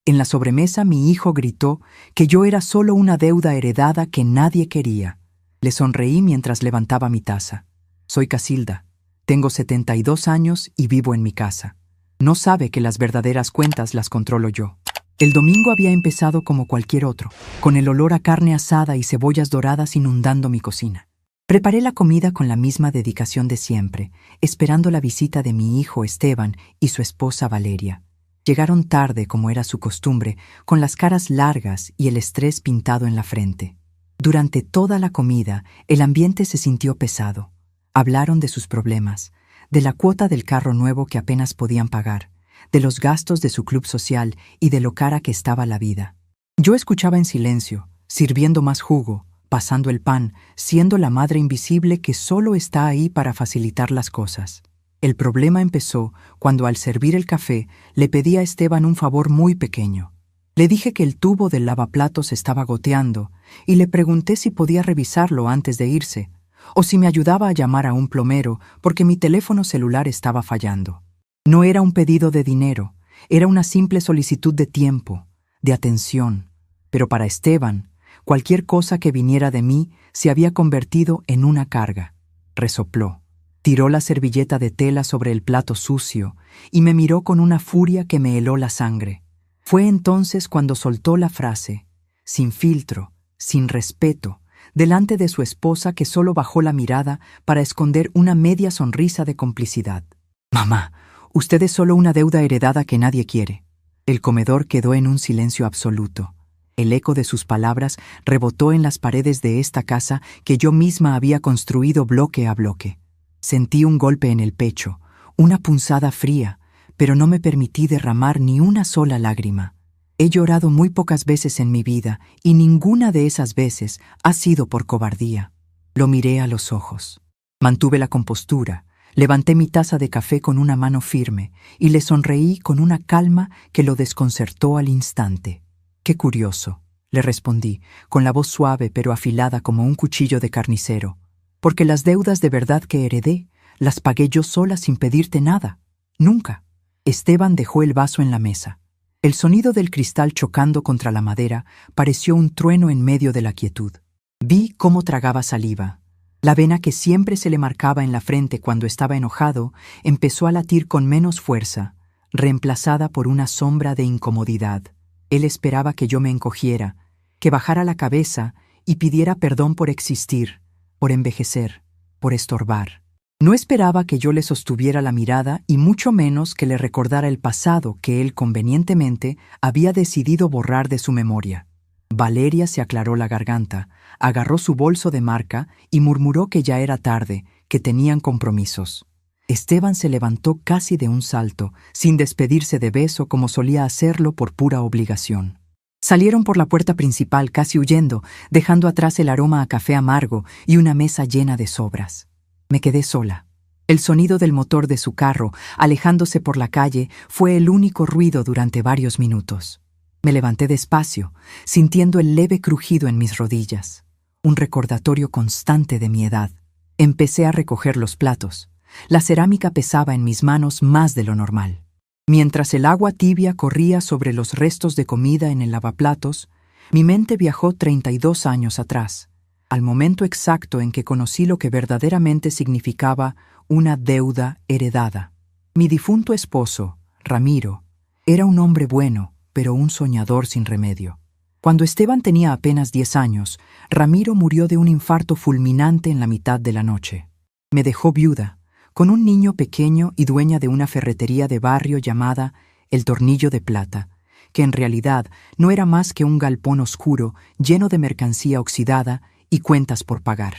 En la sobremesa mi hijo gritó que yo era solo una deuda heredada que nadie quería. Le sonreí mientras levantaba mi taza. Soy Casilda. Tengo 72 años y vivo en mi casa. No sabe que las verdaderas cuentas las controlo yo. El domingo había empezado como cualquier otro, con el olor a carne asada y cebollas doradas inundando mi cocina. Preparé la comida con la misma dedicación de siempre, esperando la visita de mi hijo Esteban y su esposa Valeria. Llegaron tarde, como era su costumbre, con las caras largas y el estrés pintado en la frente. Durante toda la comida, el ambiente se sintió pesado. Hablaron de sus problemas, de la cuota del carro nuevo que apenas podían pagar, de los gastos de su club social y de lo cara que estaba la vida. Yo escuchaba en silencio, sirviendo más jugo, pasando el pan, siendo la madre invisible que solo está ahí para facilitar las cosas. El problema empezó cuando al servir el café le pedí a Esteban un favor muy pequeño. Le dije que el tubo del lavaplatos estaba goteando y le pregunté si podía revisarlo antes de irse o si me ayudaba a llamar a un plomero porque mi teléfono celular estaba fallando. No era un pedido de dinero, era una simple solicitud de tiempo, de atención. Pero para Esteban, cualquier cosa que viniera de mí se había convertido en una carga. Resopló. Tiró la servilleta de tela sobre el plato sucio y me miró con una furia que me heló la sangre. Fue entonces cuando soltó la frase, sin filtro, sin respeto, delante de su esposa que solo bajó la mirada para esconder una media sonrisa de complicidad. «Mamá, usted es solo una deuda heredada que nadie quiere». El comedor quedó en un silencio absoluto. El eco de sus palabras rebotó en las paredes de esta casa que yo misma había construido bloque a bloque. Sentí un golpe en el pecho, una punzada fría, pero no me permití derramar ni una sola lágrima. He llorado muy pocas veces en mi vida y ninguna de esas veces ha sido por cobardía. Lo miré a los ojos. Mantuve la compostura, levanté mi taza de café con una mano firme y le sonreí con una calma que lo desconcertó al instante. «Qué curioso», le respondí, con la voz suave pero afilada como un cuchillo de carnicero. «Porque las deudas de verdad que heredé, las pagué yo sola sin pedirte nada. Nunca». Esteban dejó el vaso en la mesa. El sonido del cristal chocando contra la madera pareció un trueno en medio de la quietud. Vi cómo tragaba saliva. La vena que siempre se le marcaba en la frente cuando estaba enojado empezó a latir con menos fuerza, reemplazada por una sombra de incomodidad. Él esperaba que yo me encogiera, que bajara la cabeza y pidiera perdón por existir, por envejecer, por estorbar. No esperaba que yo le sostuviera la mirada y mucho menos que le recordara el pasado que él convenientemente había decidido borrar de su memoria. Valeria se aclaró la garganta, agarró su bolso de marca y murmuró que ya era tarde, que tenían compromisos. Esteban se levantó casi de un salto, sin despedirse de beso como solía hacerlo por pura obligación. Salieron por la puerta principal casi huyendo, dejando atrás el aroma a café amargo y una mesa llena de sobras. Me quedé sola. El sonido del motor de su carro, alejándose por la calle, fue el único ruido durante varios minutos. Me levanté despacio, sintiendo el leve crujido en mis rodillas, un recordatorio constante de mi edad. Empecé a recoger los platos. La cerámica pesaba en mis manos más de lo normal. Mientras el agua tibia corría sobre los restos de comida en el lavaplatos, mi mente viajó 32 años atrás, al momento exacto en que conocí lo que verdaderamente significaba una deuda heredada. Mi difunto esposo, Ramiro, era un hombre bueno, pero un soñador sin remedio. Cuando Esteban tenía apenas 10 años, Ramiro murió de un infarto fulminante en la mitad de la noche. Me dejó viuda, con un niño pequeño y dueña de una ferretería de barrio llamada El Tornillo de Plata, que en realidad no era más que un galpón oscuro lleno de mercancía oxidada y cuentas por pagar.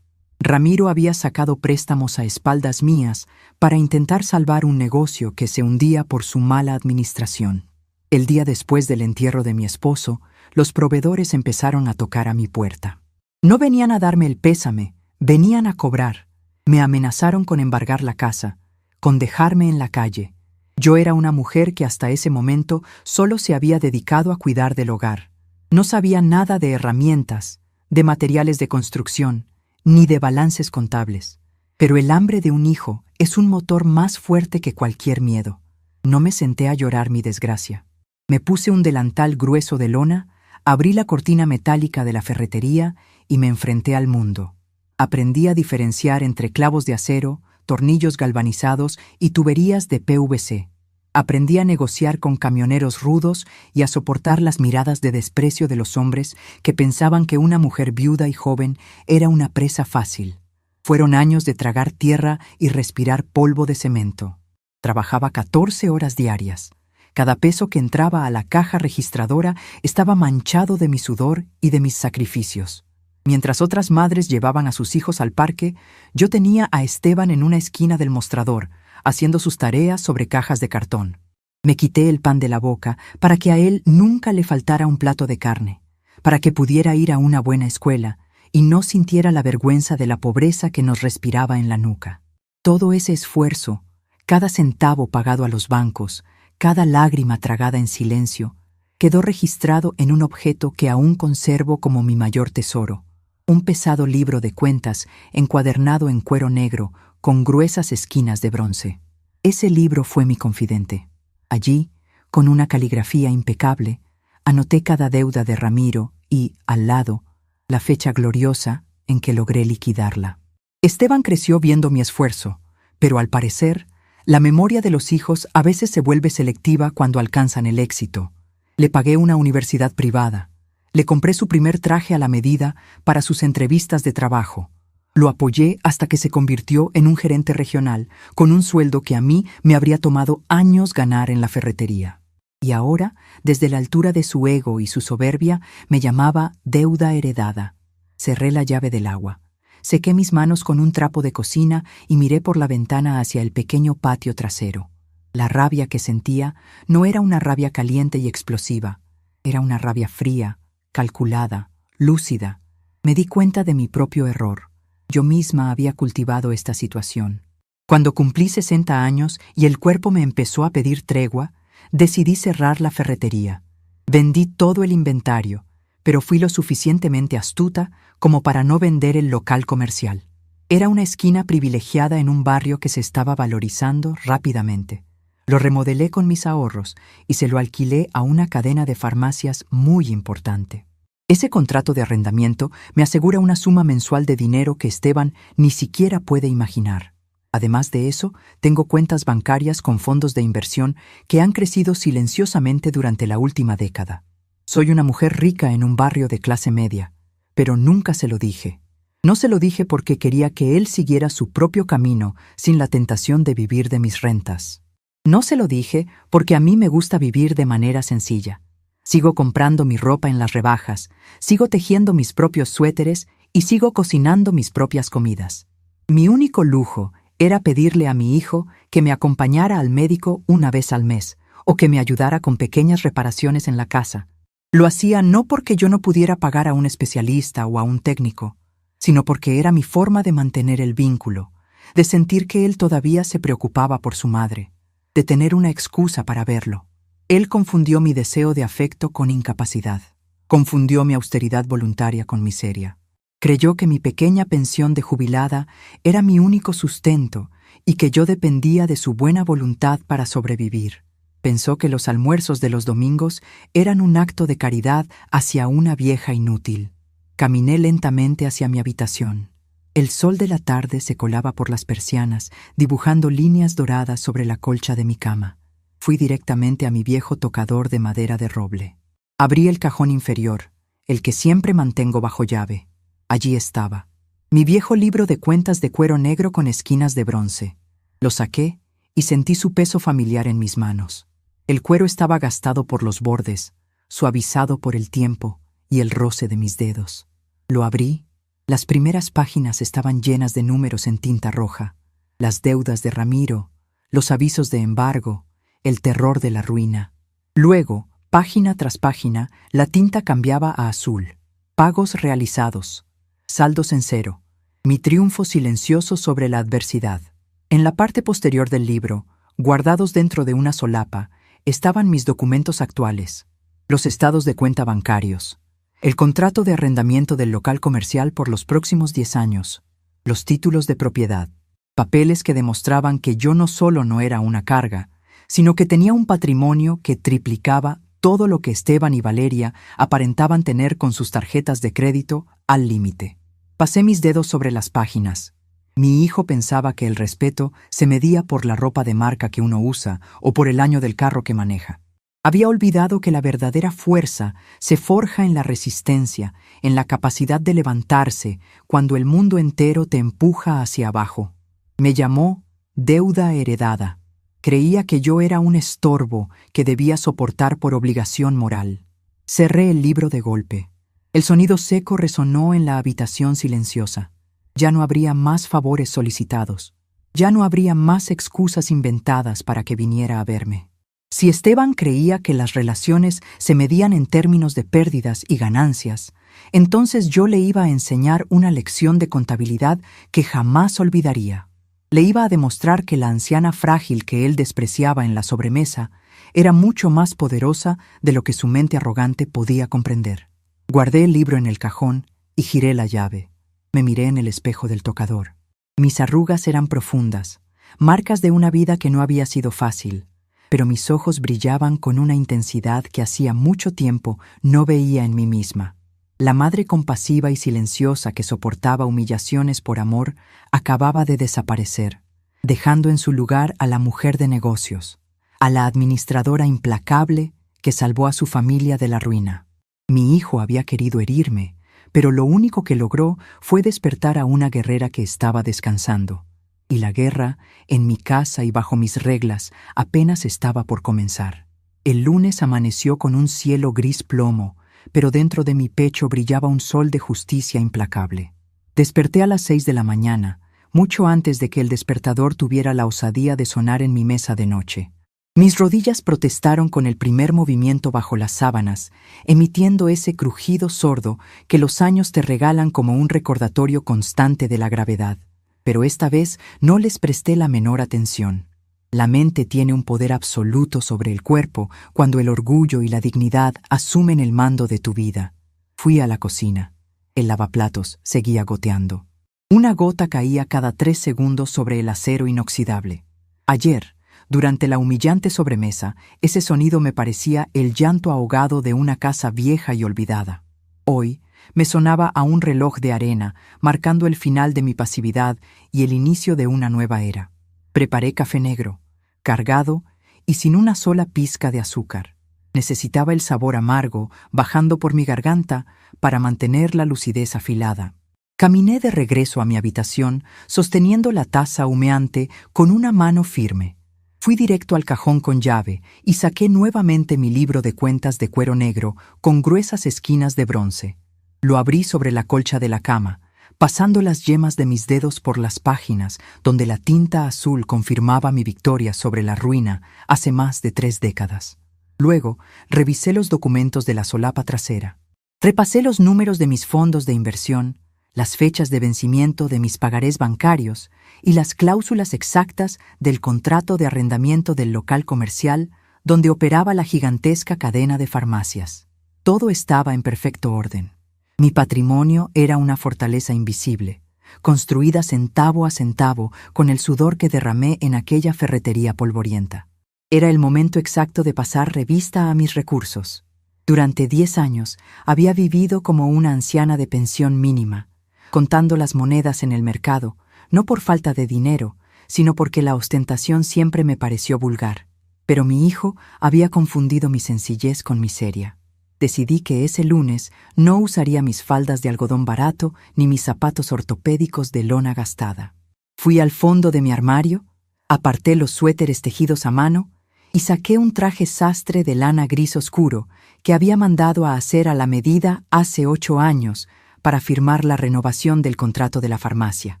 Ramiro había sacado préstamos a espaldas mías para intentar salvar un negocio que se hundía por su mala administración. El día después del entierro de mi esposo, los proveedores empezaron a tocar a mi puerta. No venían a darme el pésame, venían a cobrar. Me amenazaron con embargar la casa, con dejarme en la calle. Yo era una mujer que hasta ese momento solo se había dedicado a cuidar del hogar. No sabía nada de herramientas, de materiales de construcción, ni de balances contables. Pero el hambre de un hijo es un motor más fuerte que cualquier miedo. No me senté a llorar mi desgracia. Me puse un delantal grueso de lona, abrí la cortina metálica de la ferretería y me enfrenté al mundo. Aprendí a diferenciar entre clavos de acero, tornillos galvanizados y tuberías de PVC. Aprendí a negociar con camioneros rudos y a soportar las miradas de desprecio de los hombres que pensaban que una mujer viuda y joven era una presa fácil. Fueron años de tragar tierra y respirar polvo de cemento. Trabajaba 14 horas diarias. Cada peso que entraba a la caja registradora estaba manchado de mi sudor y de mis sacrificios. Mientras otras madres llevaban a sus hijos al parque, yo tenía a Esteban en una esquina del mostrador, haciendo sus tareas sobre cajas de cartón. Me quité el pan de la boca para que a él nunca le faltara un plato de carne, para que pudiera ir a una buena escuela y no sintiera la vergüenza de la pobreza que nos respiraba en la nuca. Todo ese esfuerzo, cada centavo pagado a los bancos, cada lágrima tragada en silencio, quedó registrado en un objeto que aún conservo como mi mayor tesoro, un pesado libro de cuentas encuadernado en cuero negro con gruesas esquinas de bronce. Ese libro fue mi confidente. Allí, con una caligrafía impecable, anoté cada deuda de Ramiro y, al lado, la fecha gloriosa en que logré liquidarla. Esteban creció viendo mi esfuerzo, pero al parecer, la memoria de los hijos a veces se vuelve selectiva cuando alcanzan el éxito. Le pagué una universidad privada. Le compré su primer traje a la medida para sus entrevistas de trabajo. Lo apoyé hasta que se convirtió en un gerente regional, con un sueldo que a mí me habría tomado años ganar en la ferretería. Y ahora, desde la altura de su ego y su soberbia, me llamaba deuda heredada. Cerré la llave del agua. Sequé mis manos con un trapo de cocina y miré por la ventana hacia el pequeño patio trasero. La rabia que sentía no era una rabia caliente y explosiva. Era una rabia fría, calculada, lúcida. Me di cuenta de mi propio error. Yo misma había cultivado esta situación. Cuando cumplí 60 años y el cuerpo me empezó a pedir tregua, decidí cerrar la ferretería. Vendí todo el inventario, pero fui lo suficientemente astuta como para no vender el local comercial. Era una esquina privilegiada en un barrio que se estaba valorizando rápidamente. Lo remodelé con mis ahorros y se lo alquilé a una cadena de farmacias muy importante. Ese contrato de arrendamiento me asegura una suma mensual de dinero que Esteban ni siquiera puede imaginar. Además de eso, tengo cuentas bancarias con fondos de inversión que han crecido silenciosamente durante la última década. Soy una mujer rica en un barrio de clase media, pero nunca se lo dije. No se lo dije porque quería que él siguiera su propio camino sin la tentación de vivir de mis rentas. No se lo dije porque a mí me gusta vivir de manera sencilla. Sigo comprando mi ropa en las rebajas, sigo tejiendo mis propios suéteres y sigo cocinando mis propias comidas. Mi único lujo era pedirle a mi hijo que me acompañara al médico una vez al mes o que me ayudara con pequeñas reparaciones en la casa. Lo hacía no porque yo no pudiera pagar a un especialista o a un técnico, sino porque era mi forma de mantener el vínculo, de sentir que él todavía se preocupaba por su madre, de tener una excusa para verlo. Él confundió mi deseo de afecto con incapacidad, confundió mi austeridad voluntaria con miseria. Creyó que mi pequeña pensión de jubilada era mi único sustento y que yo dependía de su buena voluntad para sobrevivir. Pensó que los almuerzos de los domingos eran un acto de caridad hacia una vieja inútil. Caminé lentamente hacia mi habitación. El sol de la tarde se colaba por las persianas, dibujando líneas doradas sobre la colcha de mi cama. Fui directamente a mi viejo tocador de madera de roble. Abrí el cajón inferior, el que siempre mantengo bajo llave. Allí estaba, mi viejo libro de cuentas de cuero negro con esquinas de bronce. Lo saqué y sentí su peso familiar en mis manos. El cuero estaba gastado por los bordes, suavizado por el tiempo y el roce de mis dedos. Lo abrí. Las primeras páginas estaban llenas de números en tinta roja, las deudas de Ramiro, los avisos de embargo, el terror de la ruina. Luego, página tras página, la tinta cambiaba a azul. Pagos realizados, saldos en cero, mi triunfo silencioso sobre la adversidad. En la parte posterior del libro, guardados dentro de una solapa, estaban mis documentos actuales, los estados de cuenta bancarios, el contrato de arrendamiento del local comercial por los próximos 10 años, los títulos de propiedad, papeles que demostraban que yo no solo no era una carga, sino que tenía un patrimonio que triplicaba todo lo que Esteban y Valeria aparentaban tener con sus tarjetas de crédito al límite. Pasé mis dedos sobre las páginas. Mi hijo pensaba que el respeto se medía por la ropa de marca que uno usa o por el año del carro que maneja. Había olvidado que la verdadera fuerza se forja en la resistencia, en la capacidad de levantarse cuando el mundo entero te empuja hacia abajo. Me llamó deuda heredada. Creía que yo era un estorbo que debía soportar por obligación moral. Cerré el libro de golpe. El sonido seco resonó en la habitación silenciosa. Ya no habría más favores solicitados. Ya no habría más excusas inventadas para que viniera a verme. Si Esteban creía que las relaciones se medían en términos de pérdidas y ganancias, entonces yo le iba a enseñar una lección de contabilidad que jamás olvidaría. Le iba a demostrar que la anciana frágil que él despreciaba en la sobremesa era mucho más poderosa de lo que su mente arrogante podía comprender. Guardé el libro en el cajón y giré la llave. Me miré en el espejo del tocador. Mis arrugas eran profundas, marcas de una vida que no había sido fácil, pero mis ojos brillaban con una intensidad que hacía mucho tiempo no veía en mí misma. La madre compasiva y silenciosa que soportaba humillaciones por amor acababa de desaparecer, dejando en su lugar a la mujer de negocios, a la administradora implacable que salvó a su familia de la ruina. Mi hijo había querido herirme, pero lo único que logró fue despertar a una guerrera que estaba descansando. Y la guerra, en mi casa y bajo mis reglas, apenas estaba por comenzar. El lunes amaneció con un cielo gris plomo, pero dentro de mi pecho brillaba un sol de justicia implacable. Desperté a las 6 de la mañana, mucho antes de que el despertador tuviera la osadía de sonar en mi mesa de noche. Mis rodillas protestaron con el primer movimiento bajo las sábanas, emitiendo ese crujido sordo que los años te regalan como un recordatorio constante de la gravedad. Pero esta vez no les presté la menor atención. La mente tiene un poder absoluto sobre el cuerpo cuando el orgullo y la dignidad asumen el mando de tu vida. Fui a la cocina. El lavaplatos seguía goteando. Una gota caía cada 3 segundos sobre el acero inoxidable. Ayer, durante la humillante sobremesa, ese sonido me parecía el llanto ahogado de una casa vieja y olvidada. Hoy, me sonaba a un reloj de arena, marcando el final de mi pasividad y el inicio de una nueva era. Preparé café negro, cargado y sin una sola pizca de azúcar. Necesitaba el sabor amargo, bajando por mi garganta, para mantener la lucidez afilada. Caminé de regreso a mi habitación, sosteniendo la taza humeante con una mano firme. Fui directo al cajón con llave y saqué nuevamente mi libro de cuentas de cuero negro con gruesas esquinas de bronce. Lo abrí sobre la colcha de la cama, pasando las yemas de mis dedos por las páginas donde la tinta azul confirmaba mi victoria sobre la ruina hace más de 3 décadas. Luego, revisé los documentos de la solapa trasera. Repasé los números de mis fondos de inversión, las fechas de vencimiento de mis pagarés bancarios y las cláusulas exactas del contrato de arrendamiento del local comercial donde operaba la gigantesca cadena de farmacias. Todo estaba en perfecto orden. Mi patrimonio era una fortaleza invisible, construida centavo a centavo con el sudor que derramé en aquella ferretería polvorienta. Era el momento exacto de pasar revista a mis recursos. Durante 10 años había vivido como una anciana de pensión mínima, contando las monedas en el mercado, no por falta de dinero, sino porque la ostentación siempre me pareció vulgar. Pero mi hijo había confundido mi sencillez con miseria. Decidí que ese lunes no usaría mis faldas de algodón barato ni mis zapatos ortopédicos de lona gastada. Fui al fondo de mi armario, aparté los suéteres tejidos a mano y saqué un traje sastre de lana gris oscuro que había mandado a hacer a la medida hace 8 años para firmar la renovación del contrato de la farmacia.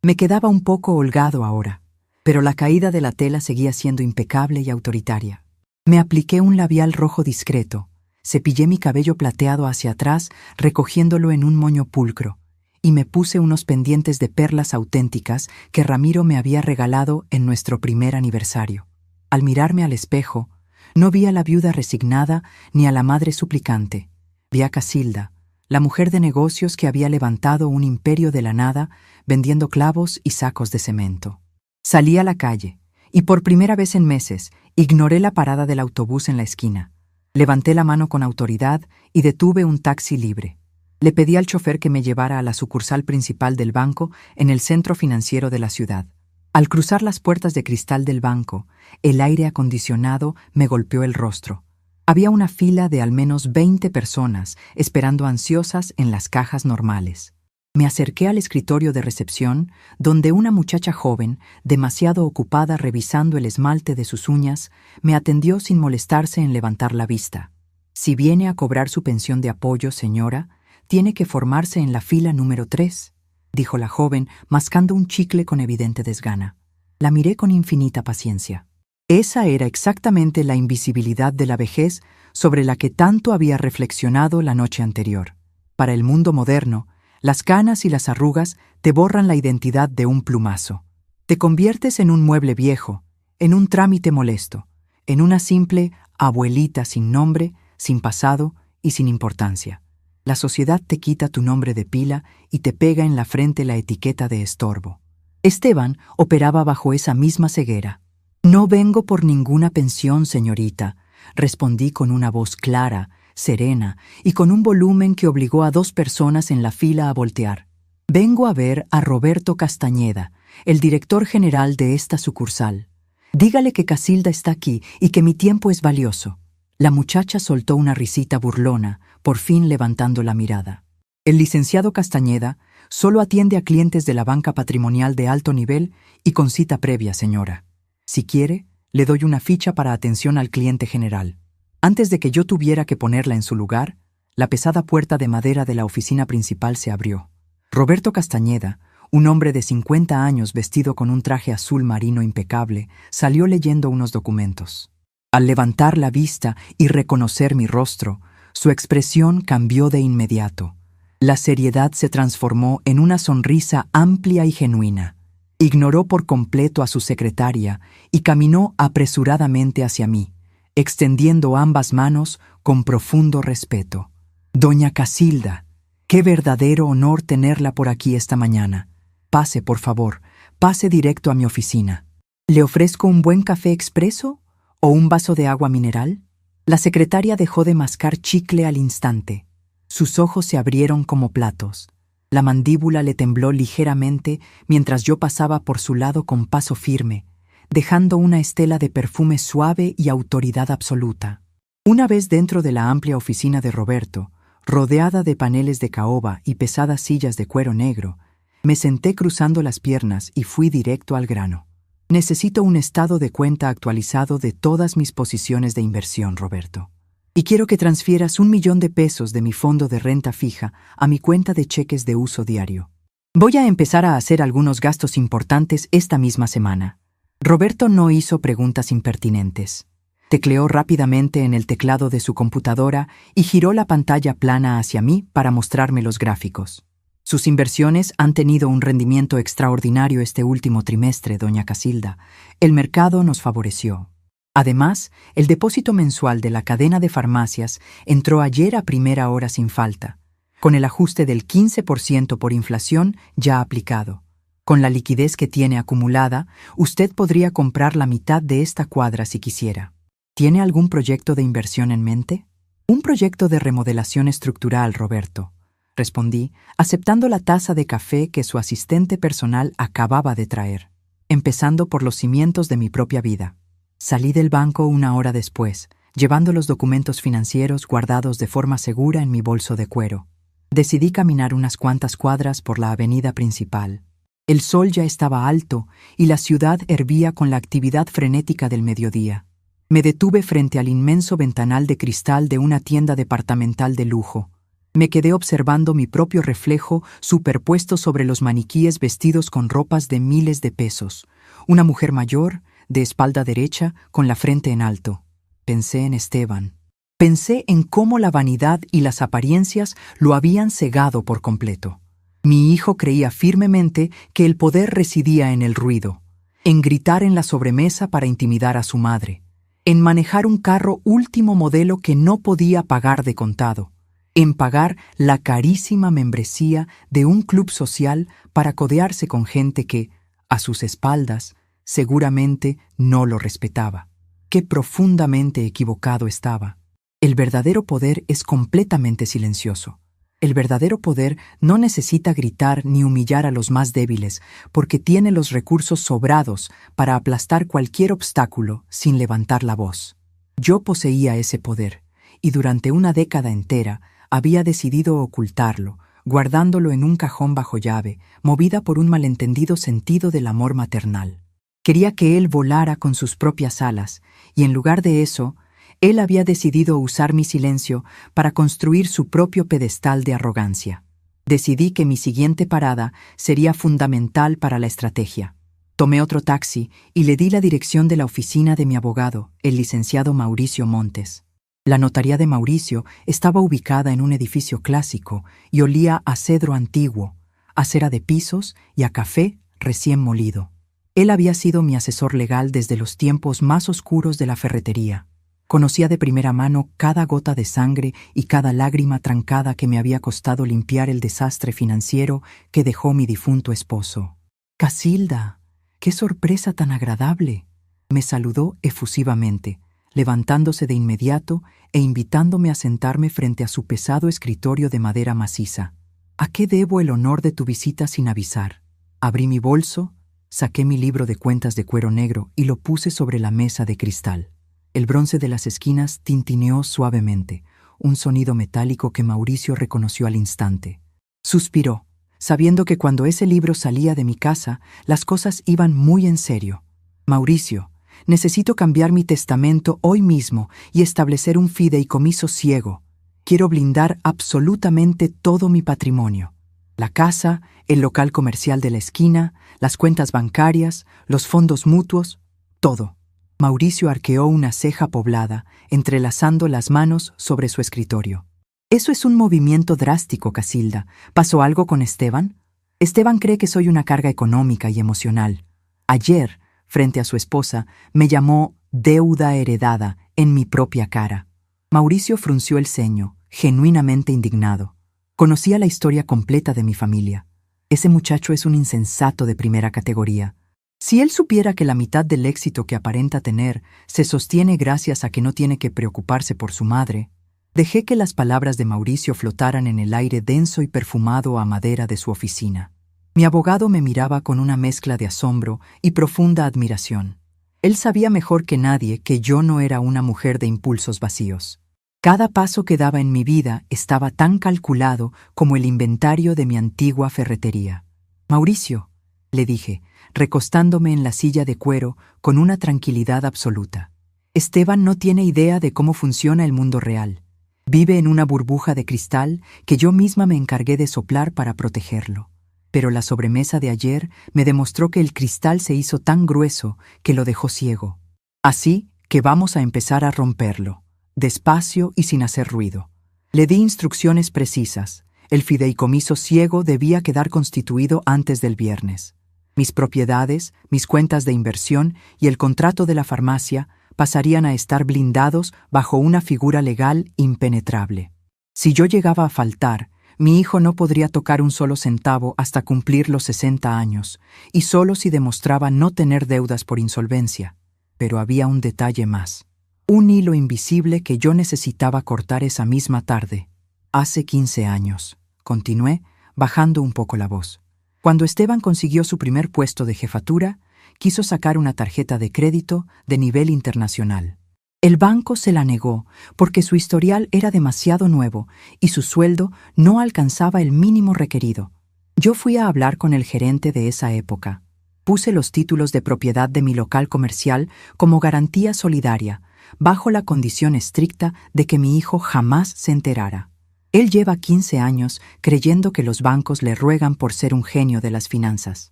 Me quedaba un poco holgado ahora, pero la caída de la tela seguía siendo impecable y autoritaria. Me apliqué un labial rojo discreto, cepillé mi cabello plateado hacia atrás, recogiéndolo en un moño pulcro, y me puse unos pendientes de perlas auténticas que Ramiro me había regalado en nuestro primer aniversario. Al mirarme al espejo, no vi a la viuda resignada ni a la madre suplicante. Vi a Casilda, la mujer de negocios que había levantado un imperio de la nada, vendiendo clavos y sacos de cemento. Salí a la calle, y por primera vez en meses, ignoré la parada del autobús en la esquina. Levanté la mano con autoridad y detuve un taxi libre. Le pedí al chofer que me llevara a la sucursal principal del banco en el centro financiero de la ciudad. Al cruzar las puertas de cristal del banco, el aire acondicionado me golpeó el rostro. Había una fila de al menos 20 personas esperando ansiosas en las cajas normales. Me acerqué al escritorio de recepción, donde una muchacha joven, demasiado ocupada revisando el esmalte de sus uñas, me atendió sin molestarse en levantar la vista. «Si viene a cobrar su pensión de apoyo, señora, tiene que formarse en la fila número 3», dijo la joven, mascando un chicle con evidente desgana. La miré con infinita paciencia. Esa era exactamente la invisibilidad de la vejez sobre la que tanto había reflexionado la noche anterior. Para el mundo moderno, las canas y las arrugas te borran la identidad de un plumazo. Te conviertes en un mueble viejo, en un trámite molesto, en una simple abuelita sin nombre, sin pasado y sin importancia. La sociedad te quita tu nombre de pila y te pega en la frente la etiqueta de estorbo. Esteban operaba bajo esa misma ceguera. «No vengo por ninguna pensión, señorita», respondí con una voz clara, serena y con un volumen que obligó a 2 personas en la fila a voltear. «Vengo a ver a Roberto Castañeda, el director general de esta sucursal. Dígale que Casilda está aquí y que mi tiempo es valioso». La muchacha soltó una risita burlona, por fin levantando la mirada. «El licenciado Castañeda solo atiende a clientes de la banca patrimonial de alto nivel y con cita previa, señora. Si quiere, le doy una ficha para atención al cliente general». Antes de que yo tuviera que ponerla en su lugar, la pesada puerta de madera de la oficina principal se abrió. Roberto Castañeda, un hombre de 50 años vestido con un traje azul marino impecable, salió leyendo unos documentos. Al levantar la vista y reconocer mi rostro, su expresión cambió de inmediato. La seriedad se transformó en una sonrisa amplia y genuina. Ignoró por completo a su secretaria y caminó apresuradamente hacia mí, extendiendo ambas manos con profundo respeto. «Doña Casilda, qué verdadero honor tenerla por aquí esta mañana. Pase, por favor, pase directo a mi oficina. ¿Le ofrezco un buen café expreso o un vaso de agua mineral?» La secretaria dejó de mascar chicle al instante. Sus ojos se abrieron como platos. La mandíbula le tembló ligeramente mientras yo pasaba por su lado con paso firme, dejando una estela de perfume suave y autoridad absoluta. Una vez dentro de la amplia oficina de Roberto, rodeada de paneles de caoba y pesadas sillas de cuero negro, me senté cruzando las piernas y fui directo al grano. «Necesito un estado de cuenta actualizado de todas mis posiciones de inversión, Roberto. Y quiero que transfieras $1.000.000 de mi fondo de renta fija a mi cuenta de cheques de uso diario. Voy a empezar a hacer algunos gastos importantes esta misma semana». Roberto no hizo preguntas impertinentes. Tecleó rápidamente en el teclado de su computadora y giró la pantalla plana hacia mí para mostrarme los gráficos. «Sus inversiones han tenido un rendimiento extraordinario este último trimestre, doña Casilda. El mercado nos favoreció. Además, el depósito mensual de la cadena de farmacias entró ayer a primera hora sin falta, con el ajuste del 15% por inflación ya aplicado. Con la liquidez que tiene acumulada, usted podría comprar la mitad de esta cuadra si quisiera. ¿Tiene algún proyecto de inversión en mente?» «Un proyecto de remodelación estructural, Roberto», respondí, aceptando la taza de café que su asistente personal acababa de traer, empezando por los cimientos de mi propia vida. Salí del banco una hora después, llevando los documentos financieros guardados de forma segura en mi bolso de cuero. Decidí caminar unas cuantas cuadras por la avenida principal. El sol ya estaba alto y la ciudad hervía con la actividad frenética del mediodía. Me detuve frente al inmenso ventanal de cristal de una tienda departamental de lujo. Me quedé observando mi propio reflejo superpuesto sobre los maniquíes vestidos con ropas de miles de pesos. Una mujer mayor, de espalda derecha, con la frente en alto. Pensé en Esteban. Pensé en cómo la vanidad y las apariencias lo habían cegado por completo. Mi hijo creía firmemente que el poder residía en el ruido, en gritar en la sobremesa para intimidar a su madre, en manejar un carro último modelo que no podía pagar de contado, en pagar la carísima membresía de un club social para codearse con gente que, a sus espaldas, seguramente no lo respetaba. Qué profundamente equivocado estaba. El verdadero poder es completamente silencioso. El verdadero poder no necesita gritar ni humillar a los más débiles, porque tiene los recursos sobrados para aplastar cualquier obstáculo sin levantar la voz. Yo poseía ese poder, y durante una década entera había decidido ocultarlo, guardándolo en un cajón bajo llave, movida por un malentendido sentido del amor maternal. Quería que él volara con sus propias alas, y en lugar de eso, él había decidido usar mi silencio para construir su propio pedestal de arrogancia. Decidí que mi siguiente parada sería fundamental para la estrategia. Tomé otro taxi y le di la dirección de la oficina de mi abogado, el licenciado Mauricio Montes. La notaría de Mauricio estaba ubicada en un edificio clásico y olía a cedro antiguo, a cera de pisos y a café recién molido. Él había sido mi asesor legal desde los tiempos más oscuros de la ferretería. Conocía de primera mano cada gota de sangre y cada lágrima trancada que me había costado limpiar el desastre financiero que dejó mi difunto esposo. «Casilda, qué sorpresa tan agradable», me saludó efusivamente, levantándose de inmediato e invitándome a sentarme frente a su pesado escritorio de madera maciza. «¿A qué debo el honor de tu visita sin avisar?» Abrí mi bolso, saqué mi libro de cuentas de cuero negro y lo puse sobre la mesa de cristal. El bronce de las esquinas tintineó suavemente, un sonido metálico que Mauricio reconoció al instante. Suspiró, sabiendo que cuando ese libro salía de mi casa, las cosas iban muy en serio. «Mauricio, necesito cambiar mi testamento hoy mismo y establecer un fideicomiso ciego. Quiero blindar absolutamente todo mi patrimonio. La casa, el local comercial de la esquina, las cuentas bancarias, los fondos mutuos, todo». Mauricio arqueó una ceja poblada, entrelazando las manos sobre su escritorio. «Eso es un movimiento drástico, Casilda. ¿Pasó algo con Esteban? Esteban cree que soy una carga económica y emocional. Ayer, frente a su esposa, me llamó deuda heredada en mi propia cara». Mauricio frunció el ceño, genuinamente indignado. Conocía la historia completa de mi familia. Ese muchacho es un insensato de primera categoría. Si él supiera que la mitad del éxito que aparenta tener se sostiene gracias a que no tiene que preocuparse por su madre. Dejé que las palabras de Mauricio flotaran en el aire denso y perfumado a madera de su oficina. Mi abogado me miraba con una mezcla de asombro y profunda admiración. Él sabía mejor que nadie que yo no era una mujer de impulsos vacíos. Cada paso que daba en mi vida estaba tan calculado como el inventario de mi antigua ferretería. «Mauricio», le dije, recostándome en la silla de cuero con una tranquilidad absoluta. «Esteban no tiene idea de cómo funciona el mundo real. Vive en una burbuja de cristal que yo misma me encargué de soplar para protegerlo. Pero la sobremesa de ayer me demostró que el cristal se hizo tan grueso que lo dejó ciego. Así que vamos a empezar a romperlo, despacio y sin hacer ruido». Le di instrucciones precisas. El fideicomiso ciego debía quedar constituido antes del viernes. Mis propiedades, mis cuentas de inversión y el contrato de la farmacia pasarían a estar blindados bajo una figura legal impenetrable. Si yo llegaba a faltar, mi hijo no podría tocar un solo centavo hasta cumplir los 60 años, y solo si demostraba no tener deudas por insolvencia. Pero había un detalle más. Un hilo invisible que yo necesitaba cortar esa misma tarde. «Hace 15 años», continué, bajando un poco la voz. «Cuando Esteban consiguió su primer puesto de jefatura, quiso sacar una tarjeta de crédito de nivel internacional. El banco se la negó porque su historial era demasiado nuevo y su sueldo no alcanzaba el mínimo requerido. Yo fui a hablar con el gerente de esa época. Puse los títulos de propiedad de mi local comercial como garantía solidaria, bajo la condición estricta de que mi hijo jamás se enterara. Él lleva 15 años creyendo que los bancos le ruegan por ser un genio de las finanzas».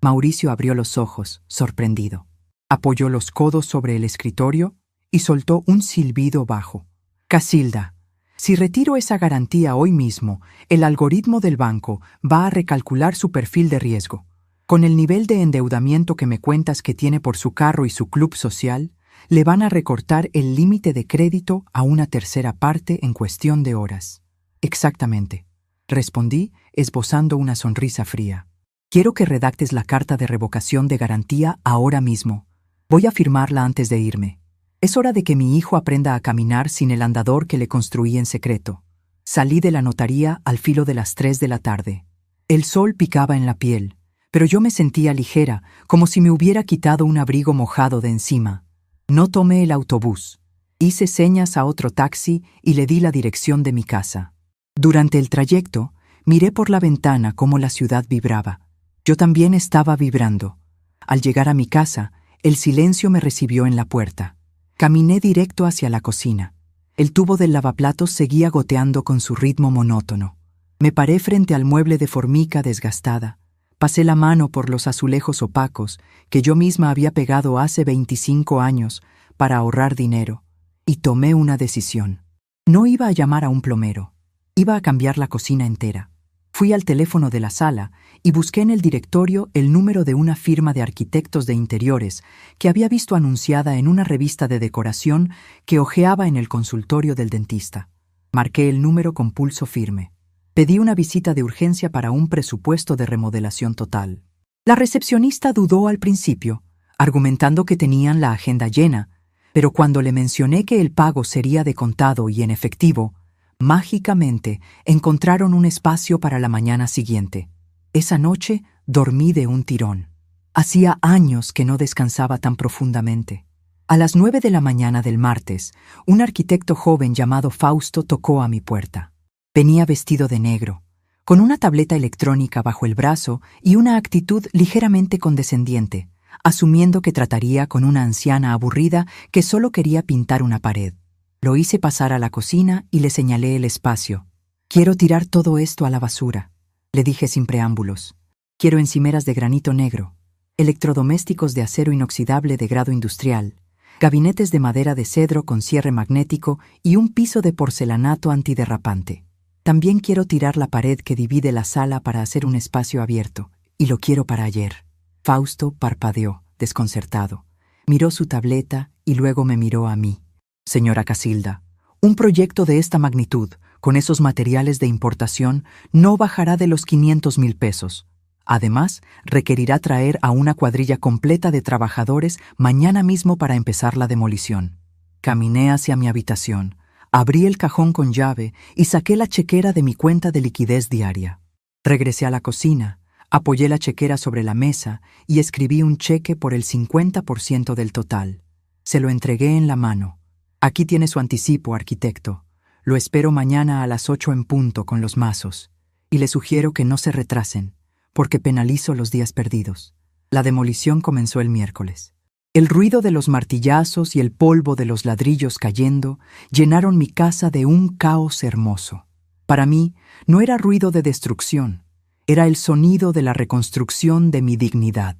Mauricio abrió los ojos, sorprendido. Apoyó los codos sobre el escritorio y soltó un silbido bajo. «Casilda, si retiro esa garantía hoy mismo, el algoritmo del banco va a recalcular su perfil de riesgo. Con el nivel de endeudamiento que me cuentas que tiene por su carro y su club social, le van a recortar el límite de crédito a una tercera parte en cuestión de horas». «Exactamente», respondí, esbozando una sonrisa fría. «Quiero que redactes la carta de revocación de garantía ahora mismo. Voy a firmarla antes de irme. Es hora de que mi hijo aprenda a caminar sin el andador que le construí en secreto. Salí de la notaría al filo de las 3 de la tarde. El sol picaba en la piel, pero yo me sentía ligera, como si me hubiera quitado un abrigo mojado de encima. No tomé el autobús. Hice señas a otro taxi y le di la dirección de mi casa. Durante el trayecto, miré por la ventana cómo la ciudad vibraba. Yo también estaba vibrando. Al llegar a mi casa, el silencio me recibió en la puerta. Caminé directo hacia la cocina. El tubo del lavaplatos seguía goteando con su ritmo monótono. Me paré frente al mueble de formica desgastada. Pasé la mano por los azulejos opacos que yo misma había pegado hace 25 años para ahorrar dinero, y tomé una decisión. No iba a llamar a un plomero. Iba a cambiar la cocina entera. Fui al teléfono de la sala y busqué en el directorio el número de una firma de arquitectos de interiores que había visto anunciada en una revista de decoración que hojeaba en el consultorio del dentista. Marqué el número con pulso firme. Pedí una visita de urgencia para un presupuesto de remodelación total. La recepcionista dudó al principio, argumentando que tenían la agenda llena, pero cuando le mencioné que el pago sería de contado y en efectivo, mágicamente encontraron un espacio para la mañana siguiente. Esa noche dormí de un tirón. Hacía años que no descansaba tan profundamente. A las 9 de la mañana del martes, un arquitecto joven llamado Fausto tocó a mi puerta. Venía vestido de negro, con una tableta electrónica bajo el brazo y una actitud ligeramente condescendiente, asumiendo que trataría con una anciana aburrida que solo quería pintar una pared. Lo hice pasar a la cocina y le señalé el espacio. «Quiero tirar todo esto a la basura», le dije sin preámbulos. «Quiero encimeras de granito negro, electrodomésticos de acero inoxidable de grado industrial, gabinetes de madera de cedro con cierre magnético y un piso de porcelanato antiderrapante. También quiero tirar la pared que divide la sala para hacer un espacio abierto, y lo quiero para ayer». Fausto parpadeó, desconcertado. Miró su tableta y luego me miró a mí. «Señora Casilda, un proyecto de esta magnitud, con esos materiales de importación, no bajará de los 500,000 pesos. Además, requerirá traer a una cuadrilla completa de trabajadores mañana mismo para empezar la demolición». Caminé hacia mi habitación, abrí el cajón con llave y saqué la chequera de mi cuenta de liquidez diaria. Regresé a la cocina, apoyé la chequera sobre la mesa y escribí un cheque por el 50% del total. Se lo entregué en la mano. «Aquí tiene su anticipo, arquitecto. Lo espero mañana a las 8 en punto con los mazos. Y le sugiero que no se retrasen, porque penalizo los días perdidos». La demolición comenzó el miércoles. El ruido de los martillazos y el polvo de los ladrillos cayendo llenaron mi casa de un caos hermoso. Para mí, no era ruido de destrucción, era el sonido de la reconstrucción de mi dignidad.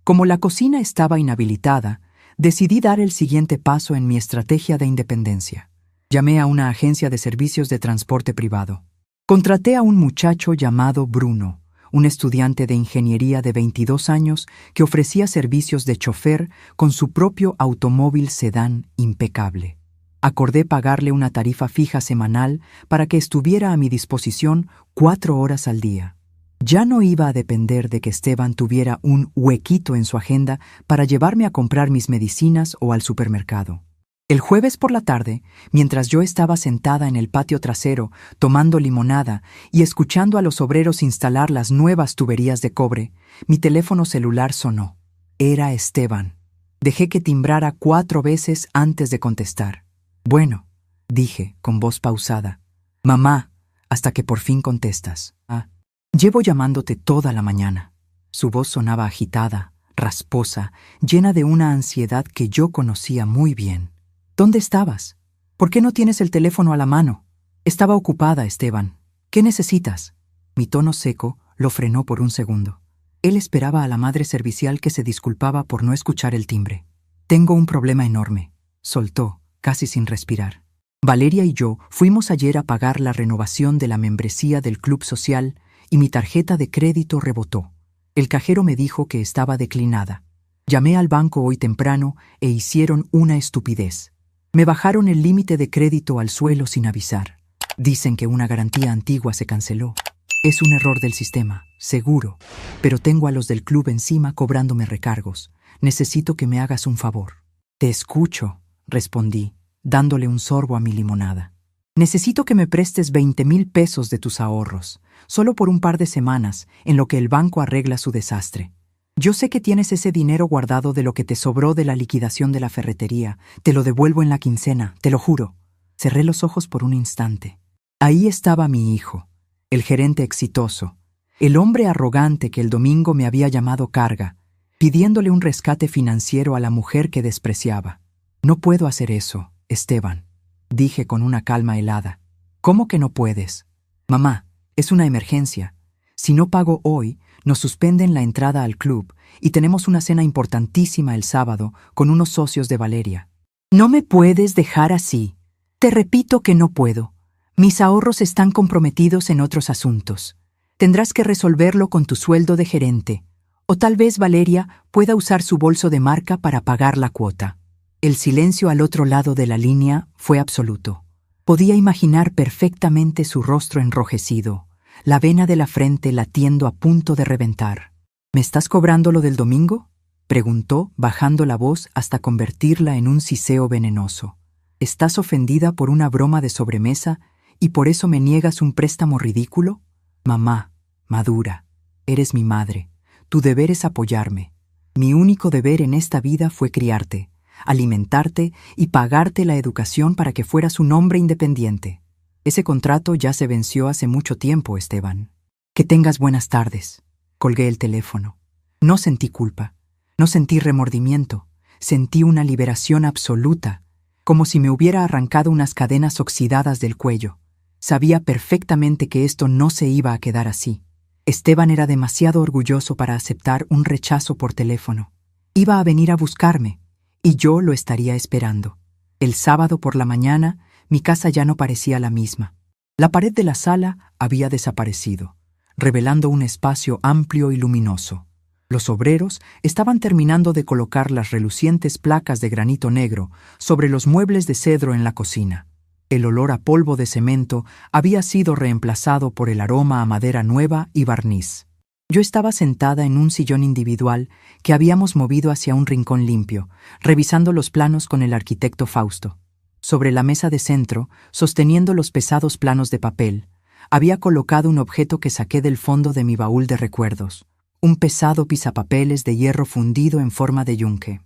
Como la cocina estaba inhabilitada, decidí dar el siguiente paso en mi estrategia de independencia. Llamé a una agencia de servicios de transporte privado. Contraté a un muchacho llamado Bruno, un estudiante de ingeniería de 22 años que ofrecía servicios de chofer con su propio automóvil sedán impecable. Acordé pagarle una tarifa fija semanal para que estuviera a mi disposición 4 horas al día. Ya no iba a depender de que Esteban tuviera un huequito en su agenda para llevarme a comprar mis medicinas o al supermercado. El jueves por la tarde, mientras yo estaba sentada en el patio trasero tomando limonada y escuchando a los obreros instalar las nuevas tuberías de cobre, mi teléfono celular sonó. Era Esteban. Dejé que timbrara 4 veces antes de contestar. «Bueno», dije con voz pausada. «Mamá», hasta que por fin contestas. «Ah, llevo llamándote toda la mañana». Su voz sonaba agitada, rasposa, llena de una ansiedad que yo conocía muy bien. «¿Dónde estabas? ¿Por qué no tienes el teléfono a la mano?» «Estaba ocupada, Esteban. ¿Qué necesitas?» Mi tono seco lo frenó por un segundo. Él esperaba a la madre servicial que se disculpaba por no escuchar el timbre. «Tengo un problema enorme», soltó, casi sin respirar. «Valeria y yo fuimos ayer a pagar la renovación de la membresía del club social y mi tarjeta de crédito rebotó. El cajero me dijo que estaba declinada. Llamé al banco hoy temprano e hicieron una estupidez. Me bajaron el límite de crédito al suelo sin avisar. Dicen que una garantía antigua se canceló. Es un error del sistema, seguro, pero tengo a los del club encima cobrándome recargos. Necesito que me hagas un favor». «Te escucho», respondí, dándole un sorbo a mi limonada. Necesito que me prestes 20,000 pesos de tus ahorros, solo por un par de semanas, en lo que el banco arregla su desastre. Yo sé que tienes ese dinero guardado de lo que te sobró de la liquidación de la ferretería. Te lo devuelvo en la quincena, te lo juro. Cerré los ojos por un instante. Ahí estaba mi hijo, el gerente exitoso, el hombre arrogante que el domingo me había llamado carga, pidiéndole un rescate financiero a la mujer que despreciaba. No puedo hacer eso, Esteban, dije con una calma helada. ¿Cómo que no puedes? Mamá, es una emergencia. Si no pago hoy, nos suspenden la entrada al club y tenemos una cena importantísima el sábado con unos socios de Valeria. No me puedes dejar así. Te repito que no puedo. Mis ahorros están comprometidos en otros asuntos. Tendrás que resolverlo con tu sueldo de gerente. O tal vez Valeria pueda usar su bolso de marca para pagar la cuota. El silencio al otro lado de la línea fue absoluto. Podía imaginar perfectamente su rostro enrojecido, la vena de la frente latiendo a punto de reventar. ¿Me estás cobrando lo del domingo?, preguntó, bajando la voz hasta convertirla en un siseo venenoso. ¿Estás ofendida por una broma de sobremesa y por eso me niegas un préstamo ridículo? Mamá, madura, eres mi madre. Tu deber es apoyarme. Mi único deber en esta vida fue criarte, alimentarte y pagarte la educación para que fueras un hombre independiente. Ese contrato ya se venció hace mucho tiempo, Esteban. Que tengas buenas tardes. Colgué el teléfono. No sentí culpa, no sentí remordimiento, sentí una liberación absoluta, como si me hubiera arrancado unas cadenas oxidadas del cuello. Sabía perfectamente que esto no se iba a quedar así. Esteban era demasiado orgulloso para aceptar un rechazo por teléfono. Iba a venir a buscarme, y yo lo estaría esperando. El sábado por la mañana, mi casa ya no parecía la misma. La pared de la sala había desaparecido, revelando un espacio amplio y luminoso. Los obreros estaban terminando de colocar las relucientes placas de granito negro sobre los muebles de cedro en la cocina. El olor a polvo de cemento había sido reemplazado por el aroma a madera nueva y barniz. Yo estaba sentada en un sillón individual que habíamos movido hacia un rincón limpio, revisando los planos con el arquitecto Fausto. Sobre la mesa de centro, sosteniendo los pesados planos de papel, había colocado un objeto que saqué del fondo de mi baúl de recuerdos, un pesado pisapapeles de hierro fundido en forma de yunque.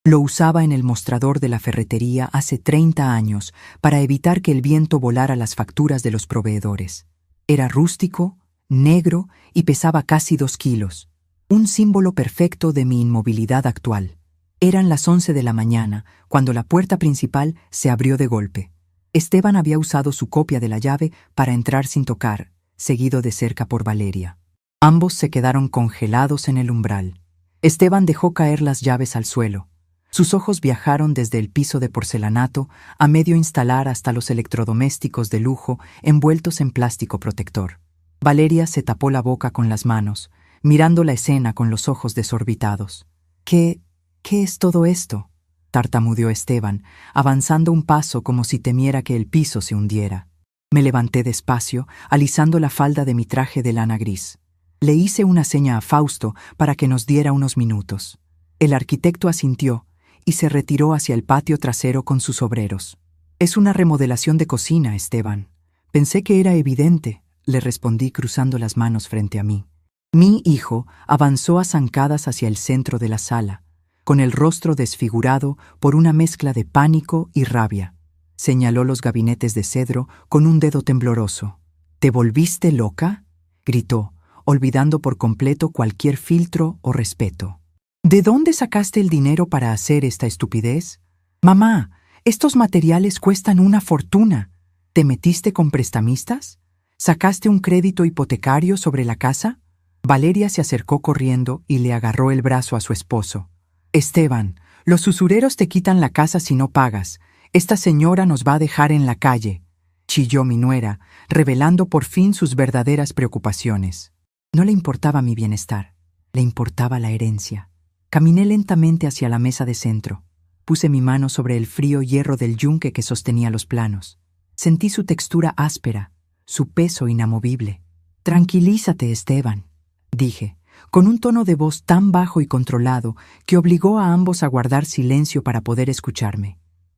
Lo usaba en el mostrador de la ferretería hace 30 años para evitar que el viento volara las facturas de los proveedores. Era rústico, negro y pesaba casi 2 kilos, un símbolo perfecto de mi inmovilidad actual. Eran las 11 de la mañana, cuando la puerta principal se abrió de golpe. Esteban había usado su copia de la llave para entrar sin tocar, seguido de cerca por Valeria. Ambos se quedaron congelados en el umbral. Esteban dejó caer las llaves al suelo. Sus ojos viajaron desde el piso de porcelanato a medio instalar hasta los electrodomésticos de lujo envueltos en plástico protector. Valeria se tapó la boca con las manos, mirando la escena con los ojos desorbitados. ¿Qué es todo esto?, tartamudeó Esteban, avanzando un paso como si temiera que el piso se hundiera. Me levanté despacio, alisando la falda de mi traje de lana gris. Le hice una seña a Fausto para que nos diera unos minutos. El arquitecto asintió y se retiró hacia el patio trasero con sus obreros. «Es una remodelación de cocina, Esteban. Pensé que era evidente», le respondí cruzando las manos frente a mí. Mi hijo avanzó a zancadas hacia el centro de la sala, con el rostro desfigurado por una mezcla de pánico y rabia. Señaló los gabinetes de cedro con un dedo tembloroso. «¿Te volviste loca?», gritó, olvidando por completo cualquier filtro o respeto. «¿De dónde sacaste el dinero para hacer esta estupidez? Mamá, estos materiales cuestan una fortuna. ¿Te metiste con prestamistas? ¿Sacaste un crédito hipotecario sobre la casa?» Valeria se acercó corriendo y le agarró el brazo a su esposo. «Esteban, los usureros te quitan la casa si no pagas. Esta señora nos va a dejar en la calle», chilló mi nuera, revelando por fin sus verdaderas preocupaciones. No le importaba mi bienestar, le importaba la herencia. Caminé lentamente hacia la mesa de centro. Puse mi mano sobre el frío hierro del yunque que sostenía los planos. Sentí su textura áspera, su peso inamovible. «Tranquilízate, Esteban», dije, con un tono de voz tan bajo y controlado que obligó a ambos a guardar silencio para poder escucharme.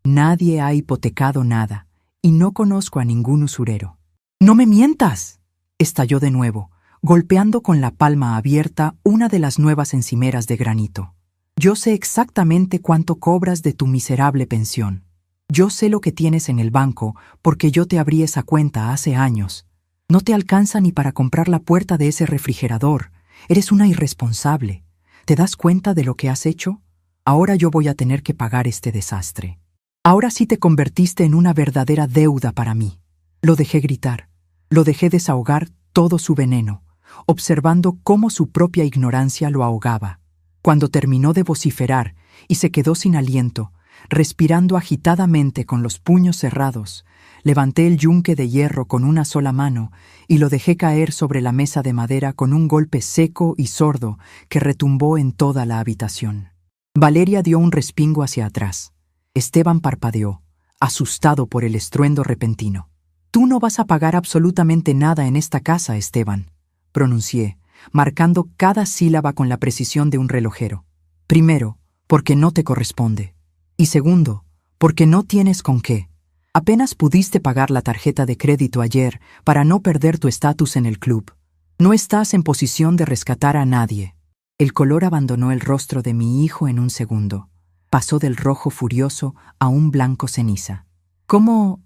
Nadie ha hipotecado nada, y no conozco a ningún usurero. ¡No me mientas!, estalló de nuevo, golpeando con la palma abierta una de las nuevas encimeras de granito. Yo sé exactamente cuánto cobras de tu miserable pensión. Yo sé lo que tienes en el banco porque yo te abrí esa cuenta hace años. No te alcanza ni para comprar la puerta de ese refrigerador. Eres una irresponsable. ¿Te das cuenta de lo que has hecho? Ahora yo voy a tener que pagar este desastre. Ahora sí te convertiste en una verdadera deuda para mí. Lo dejé gritar. Lo dejé desahogar todo su veneno, observando cómo su propia ignorancia lo ahogaba. Cuando terminó de vociferar y se quedó sin aliento, respirando agitadamente con los puños cerrados, levanté el yunque de hierro con una sola mano y lo dejé caer sobre la mesa de madera con un golpe seco y sordo que retumbó en toda la habitación. Valeria dio un respingo hacia atrás. Esteban parpadeó, asustado por el estruendo repentino. «Tú no vas a pagar absolutamente nada en esta casa, Esteban», pronuncié, marcando cada sílaba con la precisión de un relojero. Primero, porque no te corresponde. Y segundo, porque no tienes con qué. Apenas pudiste pagar la tarjeta de crédito ayer para no perder tu estatus en el club. No estás en posición de rescatar a nadie. El color abandonó el rostro de mi hijo en un segundo. Pasó del rojo furioso a un blanco ceniza. ¿Cómo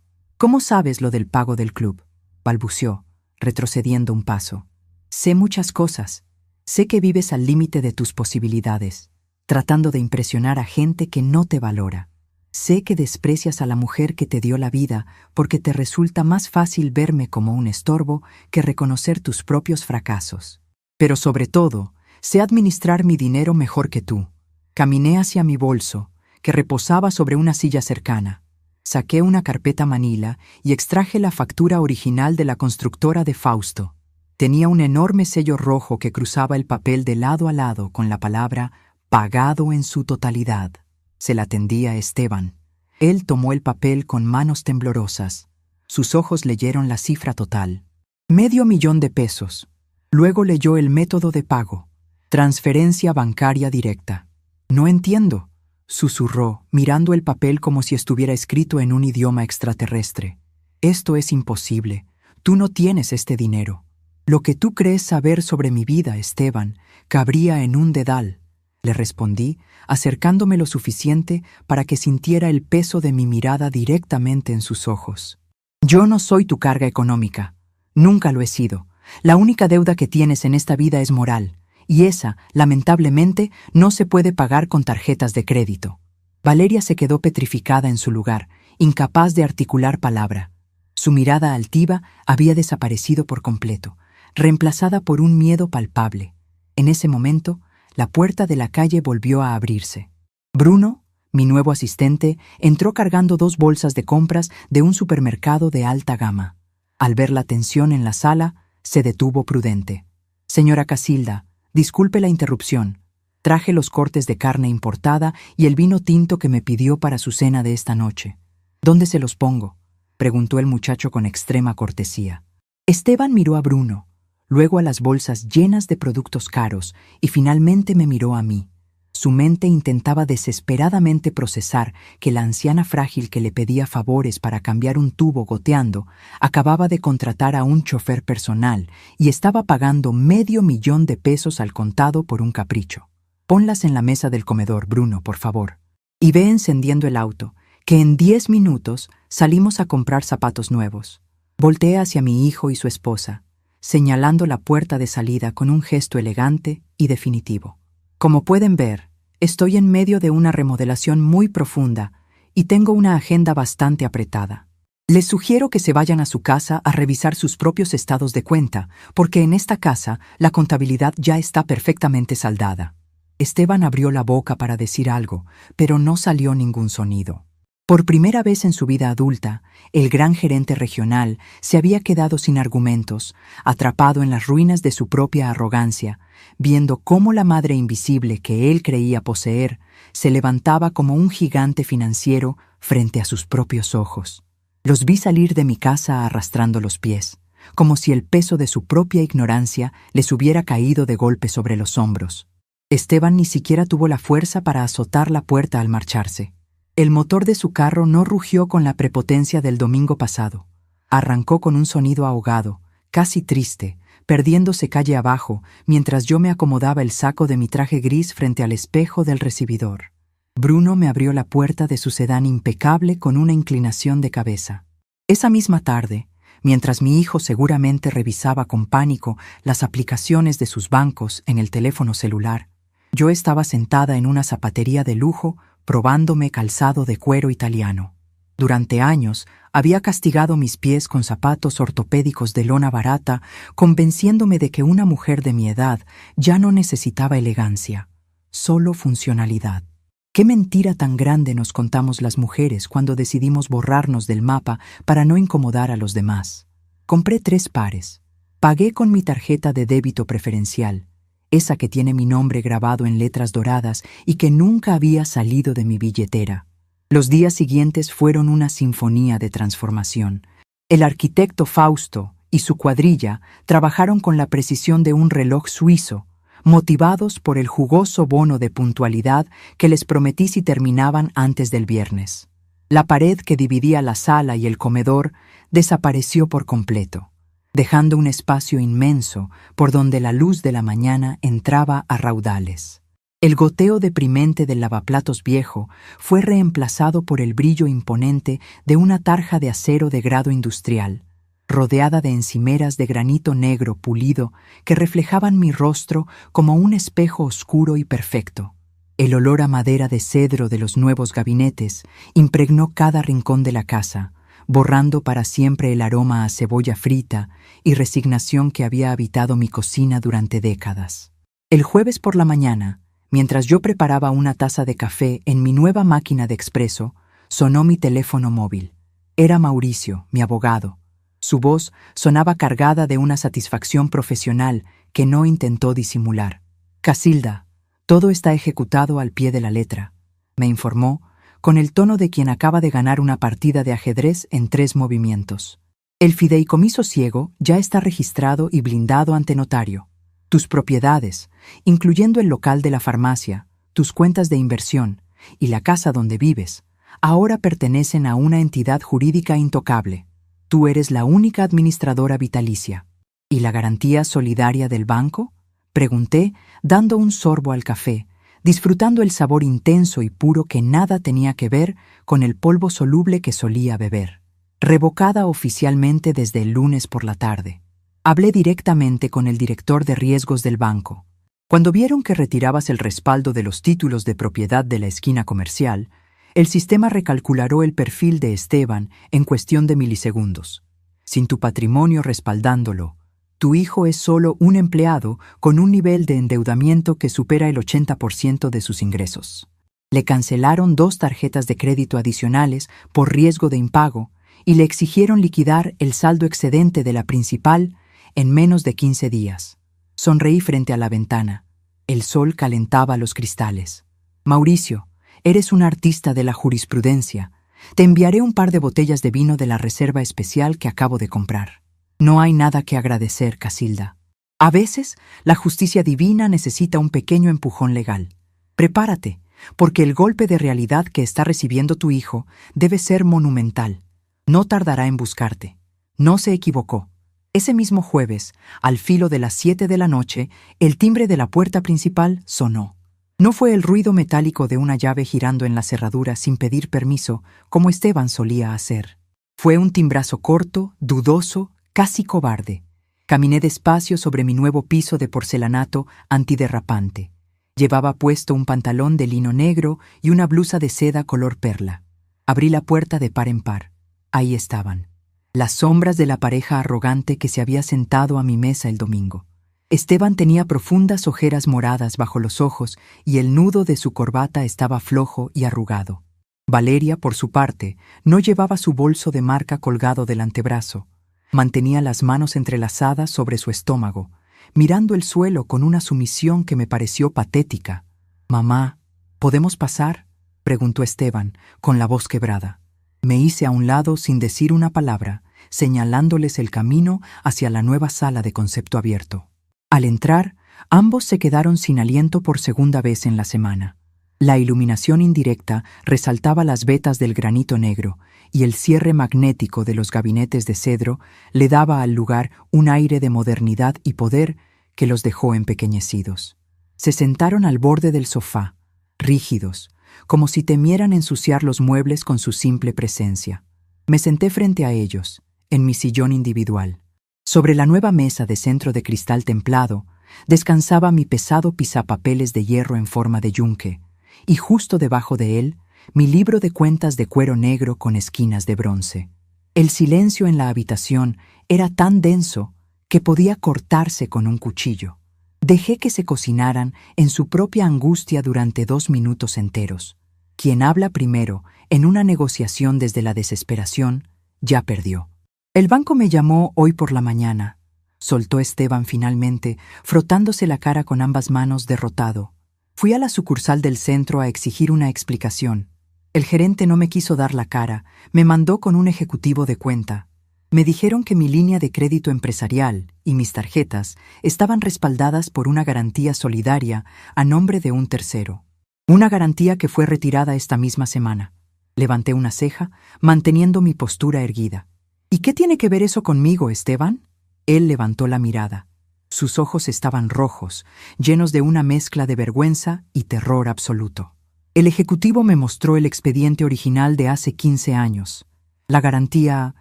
sabes lo del pago del club?», balbuceó, retrocediendo un paso. «Sé muchas cosas. Sé que vives al límite de tus posibilidades, tratando de impresionar a gente que no te valora. Sé que desprecias a la mujer que te dio la vida porque te resulta más fácil verme como un estorbo que reconocer tus propios fracasos. Pero sobre todo, sé administrar mi dinero mejor que tú». Caminé hacia mi bolso, que reposaba sobre una silla cercana. Saqué una carpeta manila y extraje la factura original de la constructora de Fausto. Tenía un enorme sello rojo que cruzaba el papel de lado a lado con la palabra «pagado en su totalidad». Se la tendí a Esteban. Él tomó el papel con manos temblorosas. Sus ojos leyeron la cifra total. $500,000. Luego leyó el método de pago. Transferencia bancaria directa. «No entiendo», susurró, mirando el papel como si estuviera escrito en un idioma extraterrestre. «Esto es imposible. Tú no tienes este dinero. Lo que tú crees saber sobre mi vida, Esteban, cabría en un dedal», le respondí, acercándome lo suficiente para que sintiera el peso de mi mirada directamente en sus ojos. «Yo no soy tu carga económica. Nunca lo he sido. La única deuda que tienes en esta vida es moral. Y esa, lamentablemente, no se puede pagar con tarjetas de crédito». Valeria se quedó petrificada en su lugar, incapaz de articular palabra. Su mirada altiva había desaparecido por completo, reemplazada por un miedo palpable. En ese momento, la puerta de la calle volvió a abrirse. Bruno, mi nuevo asistente, entró cargando 2 bolsas de compras de un supermercado de alta gama. Al ver la tensión en la sala, se detuvo prudente. «Señora Casilda, disculpe la interrupción. Traje los cortes de carne importada y el vino tinto que me pidió para su cena de esta noche. ¿Dónde se los pongo?», preguntó el muchacho con extrema cortesía. Esteban miró a Bruno, luego a las bolsas llenas de productos caros y finalmente me miró a mí. Su mente intentaba desesperadamente procesar que la anciana frágil que le pedía favores para cambiar un tubo goteando acababa de contratar a un chofer personal y estaba pagando $500,000 al contado por un capricho. «Ponlas en la mesa del comedor, Bruno, por favor. Y ve encendiendo el auto, que en 10 minutos salimos a comprar zapatos nuevos». Volteé hacia mi hijo y su esposa, señalando la puerta de salida con un gesto elegante y definitivo. «Como pueden ver, estoy en medio de una remodelación muy profunda y tengo una agenda bastante apretada. Les sugiero que se vayan a su casa a revisar sus propios estados de cuenta, porque en esta casa la contabilidad ya está perfectamente saldada». Esteban abrió la boca para decir algo, pero no salió ningún sonido. Por primera vez en su vida adulta, el gran gerente regional se había quedado sin argumentos, atrapado en las ruinas de su propia arrogancia, viendo cómo la madre invisible que él creía poseer se levantaba como un gigante financiero frente a sus propios ojos. Los vi salir de mi casa arrastrando los pies, como si el peso de su propia ignorancia les hubiera caído de golpe sobre los hombros. Esteban ni siquiera tuvo la fuerza para azotar la puerta al marcharse. El motor de su carro no rugió con la prepotencia del domingo pasado. Arrancó con un sonido ahogado, casi triste, perdiéndose calle abajo, mientras yo me acomodaba el saco de mi traje gris frente al espejo del recibidor. Bruno me abrió la puerta de su sedán impecable con una inclinación de cabeza. Esa misma tarde, mientras mi hijo seguramente revisaba con pánico las aplicaciones de sus bancos en el teléfono celular, yo estaba sentada en una zapatería de lujo probándome calzado de cuero italiano. Durante años había castigado mis pies con zapatos ortopédicos de lona barata, convenciéndome de que una mujer de mi edad ya no necesitaba elegancia, solo funcionalidad. ¿Qué mentira tan grande nos contamos las mujeres cuando decidimos borrarnos del mapa para no incomodar a los demás? Compré 3 pares. Pagué con mi tarjeta de débito preferencial, esa que tiene mi nombre grabado en letras doradas y que nunca había salido de mi billetera. Los días siguientes fueron una sinfonía de transformación. El arquitecto Fausto y su cuadrilla trabajaron con la precisión de un reloj suizo, motivados por el jugoso bono de puntualidad que les prometí si terminaban antes del viernes. La pared que dividía la sala y el comedor desapareció por completo, dejando un espacio inmenso por donde la luz de la mañana entraba a raudales. El goteo deprimente del lavaplatos viejo fue reemplazado por el brillo imponente de una tarja de acero de grado industrial, rodeada de encimeras de granito negro pulido que reflejaban mi rostro como un espejo oscuro y perfecto. El olor a madera de cedro de los nuevos gabinetes impregnó cada rincón de la casa, borrando para siempre el aroma a cebolla frita y resignación que había habitado mi cocina durante décadas. El jueves por la mañana, mientras yo preparaba una taza de café en mi nueva máquina de expreso, sonó mi teléfono móvil. Era Mauricio, mi abogado. Su voz sonaba cargada de una satisfacción profesional que no intentó disimular. «Casilda, todo está ejecutado al pie de la letra», me informó, con el tono de quien acaba de ganar una partida de ajedrez en 3 movimientos. «El fideicomiso ciego ya está registrado y blindado ante notario. Tus propiedades, incluyendo el local de la farmacia, tus cuentas de inversión y la casa donde vives, ahora pertenecen a una entidad jurídica intocable. Tú eres la única administradora vitalicia». «¿Y la garantía solidaria del banco?», pregunté, dando un sorbo al café, disfrutando el sabor intenso y puro que nada tenía que ver con el polvo soluble que solía beber. «Revocada oficialmente desde el lunes por la tarde». Hablé directamente con el director de riesgos del banco. Cuando vieron que retirabas el respaldo de los títulos de propiedad de la esquina comercial, el sistema recalculó el perfil de Esteban en cuestión de milisegundos. Sin tu patrimonio respaldándolo, tu hijo es solo un empleado con un nivel de endeudamiento que supera el 80% de sus ingresos. Le cancelaron 2 tarjetas de crédito adicionales por riesgo de impago y le exigieron liquidar el saldo excedente de la principal en menos de 15 días. Sonreí frente a la ventana. El sol calentaba los cristales. «Mauricio, eres un artista de la jurisprudencia. Te enviaré un par de botellas de vino de la reserva especial que acabo de comprar». «No hay nada que agradecer, Casilda. A veces, la justicia divina necesita un pequeño empujón legal. Prepárate, porque el golpe de realidad que está recibiendo tu hijo debe ser monumental. No tardará en buscarte». No se equivocó. Ese mismo jueves, al filo de las 7 de la noche, el timbre de la puerta principal sonó. No fue el ruido metálico de una llave girando en la cerradura sin pedir permiso, como Esteban solía hacer. Fue un timbrazo corto, dudoso, casi cobarde. Caminé despacio sobre mi nuevo piso de porcelanato antiderrapante. Llevaba puesto un pantalón de lino negro y una blusa de seda color perla. Abrí la puerta de par en par. Ahí estaban las sombras de la pareja arrogante que se había sentado a mi mesa el domingo. Esteban tenía profundas ojeras moradas bajo los ojos y el nudo de su corbata estaba flojo y arrugado. Valeria, por su parte, no llevaba su bolso de marca colgado del antebrazo. Mantenía las manos entrelazadas sobre su estómago, mirando el suelo con una sumisión que me pareció patética. «Mamá, ¿podemos pasar?», preguntó Esteban, con la voz quebrada. Me hice a un lado sin decir una palabra, señalándoles el camino hacia la nueva sala de concepto abierto. Al entrar, ambos se quedaron sin aliento por segunda vez en la semana. La iluminación indirecta resaltaba las vetas del granito negro y el cierre magnético de los gabinetes de cedro le daba al lugar un aire de modernidad y poder que los dejó empequeñecidos. Se sentaron al borde del sofá, rígidos, como si temieran ensuciar los muebles con su simple presencia. Me senté frente a ellos, en mi sillón individual. Sobre la nueva mesa de centro de cristal templado, descansaba mi pesado pisapapeles de hierro en forma de yunque, y justo debajo de él, mi libro de cuentas de cuero negro con esquinas de bronce. El silencio en la habitación era tan denso que podía cortarse con un cuchillo. Dejé que se cocinaran en su propia angustia durante 2 minutos enteros. Quien habla primero, en una negociación desde la desesperación, ya perdió. El banco me llamó hoy por la mañana, soltó Esteban finalmente, frotándose la cara con ambas manos derrotado. Fui a la sucursal del centro a exigir una explicación. El gerente no me quiso dar la cara, me mandó con un ejecutivo de cuenta. Me dijeron que mi línea de crédito empresarial y mis tarjetas estaban respaldadas por una garantía solidaria a nombre de un tercero. Una garantía que fue retirada esta misma semana. Levanté una ceja, manteniendo mi postura erguida. ¿Y qué tiene que ver eso conmigo, Esteban? Él levantó la mirada. Sus ojos estaban rojos, llenos de una mezcla de vergüenza y terror absoluto. El ejecutivo me mostró el expediente original de hace 15 años. La garantía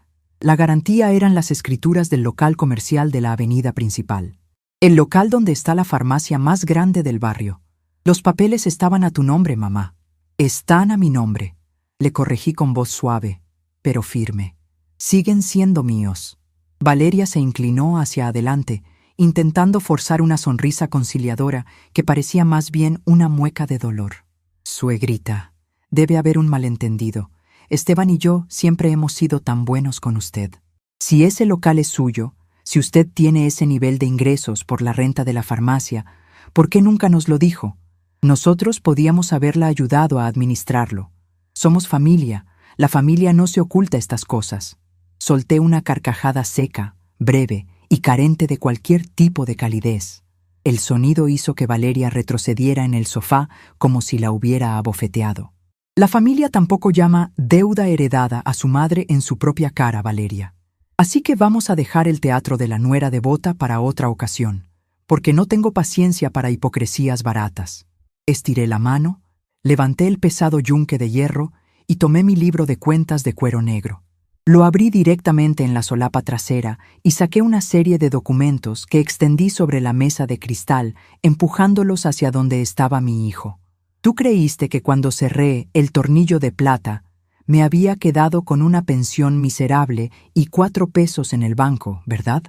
eran las escrituras del local comercial de la avenida principal. El local donde está la farmacia más grande del barrio. Los papeles estaban a tu nombre, mamá. Están a mi nombre. Le corregí con voz suave, pero firme. Siguen siendo míos. Valeria se inclinó hacia adelante, intentando forzar una sonrisa conciliadora que parecía más bien una mueca de dolor. Suegrita, debe haber un malentendido. Esteban y yo siempre hemos sido tan buenos con usted. Si ese local es suyo, si usted tiene ese nivel de ingresos por la renta de la farmacia, ¿por qué nunca nos lo dijo? Nosotros podíamos haberla ayudado a administrarlo. Somos familia. La familia no se oculta estas cosas. Solté una carcajada seca, breve y carente de cualquier tipo de calidez. El sonido hizo que Valeria retrocediera en el sofá como si la hubiera abofeteado. La familia tampoco llama deuda heredada a su madre en su propia cara, Valeria. Así que vamos a dejar el teatro de la nuera devota para otra ocasión, porque no tengo paciencia para hipocresías baratas. Estiré la mano, levanté el pesado yunque de hierro y tomé mi libro de cuentas de cuero negro. Lo abrí directamente en la solapa trasera y saqué una serie de documentos que extendí sobre la mesa de cristal, empujándolos hacia donde estaba mi hijo. Tú creíste que cuando cerré el tornillo de plata, me había quedado con una pensión miserable y 4 pesos en el banco, ¿verdad?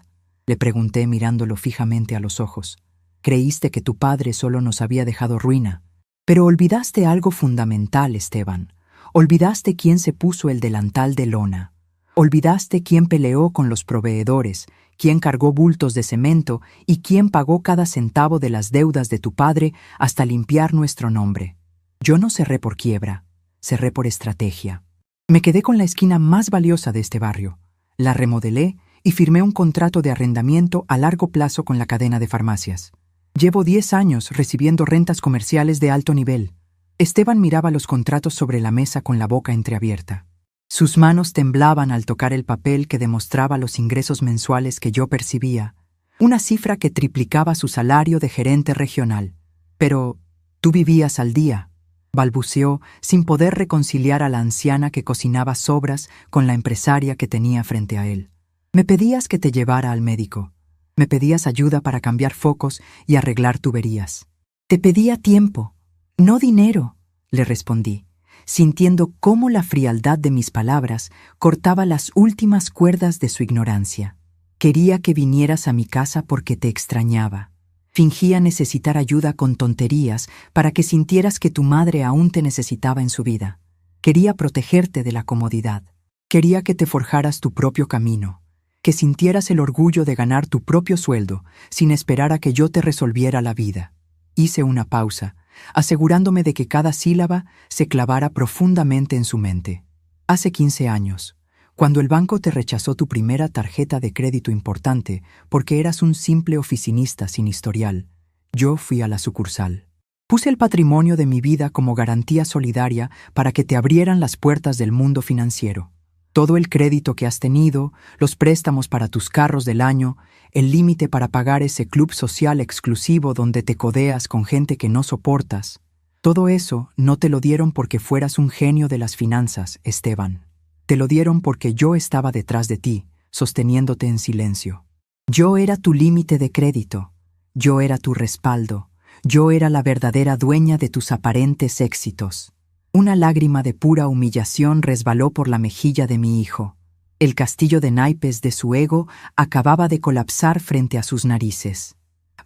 Le pregunté mirándolo fijamente a los ojos. Creíste que tu padre solo nos había dejado ruina. Pero olvidaste algo fundamental, Esteban. Olvidaste quién se puso el delantal de lona. Olvidaste quién peleó con los proveedores, quién cargó bultos de cemento y quién pagó cada centavo de las deudas de tu padre hasta limpiar nuestro nombre. Yo no cerré por quiebra, cerré por estrategia. Me quedé con la esquina más valiosa de este barrio. La remodelé y firmé un contrato de arrendamiento a largo plazo con la cadena de farmacias. Llevo 10 años recibiendo rentas comerciales de alto nivel. Esteban miraba los contratos sobre la mesa con la boca entreabierta. Sus manos temblaban al tocar el papel que demostraba los ingresos mensuales que yo percibía, una cifra que triplicaba su salario de gerente regional. Pero tú vivías al día, balbuceó, sin poder reconciliar a la anciana que cocinaba sobras con la empresaria que tenía frente a él. Me pedías que te llevara al médico. Me pedías ayuda para cambiar focos y arreglar tuberías. Te pedía tiempo, no dinero, le respondí, sintiendo cómo la frialdad de mis palabras cortaba las últimas cuerdas de su ignorancia. Quería que vinieras a mi casa porque te extrañaba. Fingía necesitar ayuda con tonterías para que sintieras que tu madre aún te necesitaba en su vida. Quería protegerte de la comodidad. Quería que te forjaras tu propio camino, que sintieras el orgullo de ganar tu propio sueldo sin esperar a que yo te resolviera la vida. Hice una pausa, asegurándome de que cada sílaba se clavara profundamente en su mente. Hace 15 años, cuando el banco te rechazó tu primera tarjeta de crédito importante porque eras un simple oficinista sin historial, yo fui a la sucursal. Puse el patrimonio de mi vida como garantía solidaria para que te abrieran las puertas del mundo financiero. Todo el crédito que has tenido, los préstamos para tus carros del año, el límite para pagar ese club social exclusivo donde te codeas con gente que no soportas, todo eso no te lo dieron porque fueras un genio de las finanzas, Esteban. Te lo dieron porque yo estaba detrás de ti, sosteniéndote en silencio. Yo era tu límite de crédito, yo era tu respaldo, yo era la verdadera dueña de tus aparentes éxitos. Una lágrima de pura humillación resbaló por la mejilla de mi hijo. El castillo de naipes de su ego acababa de colapsar frente a sus narices.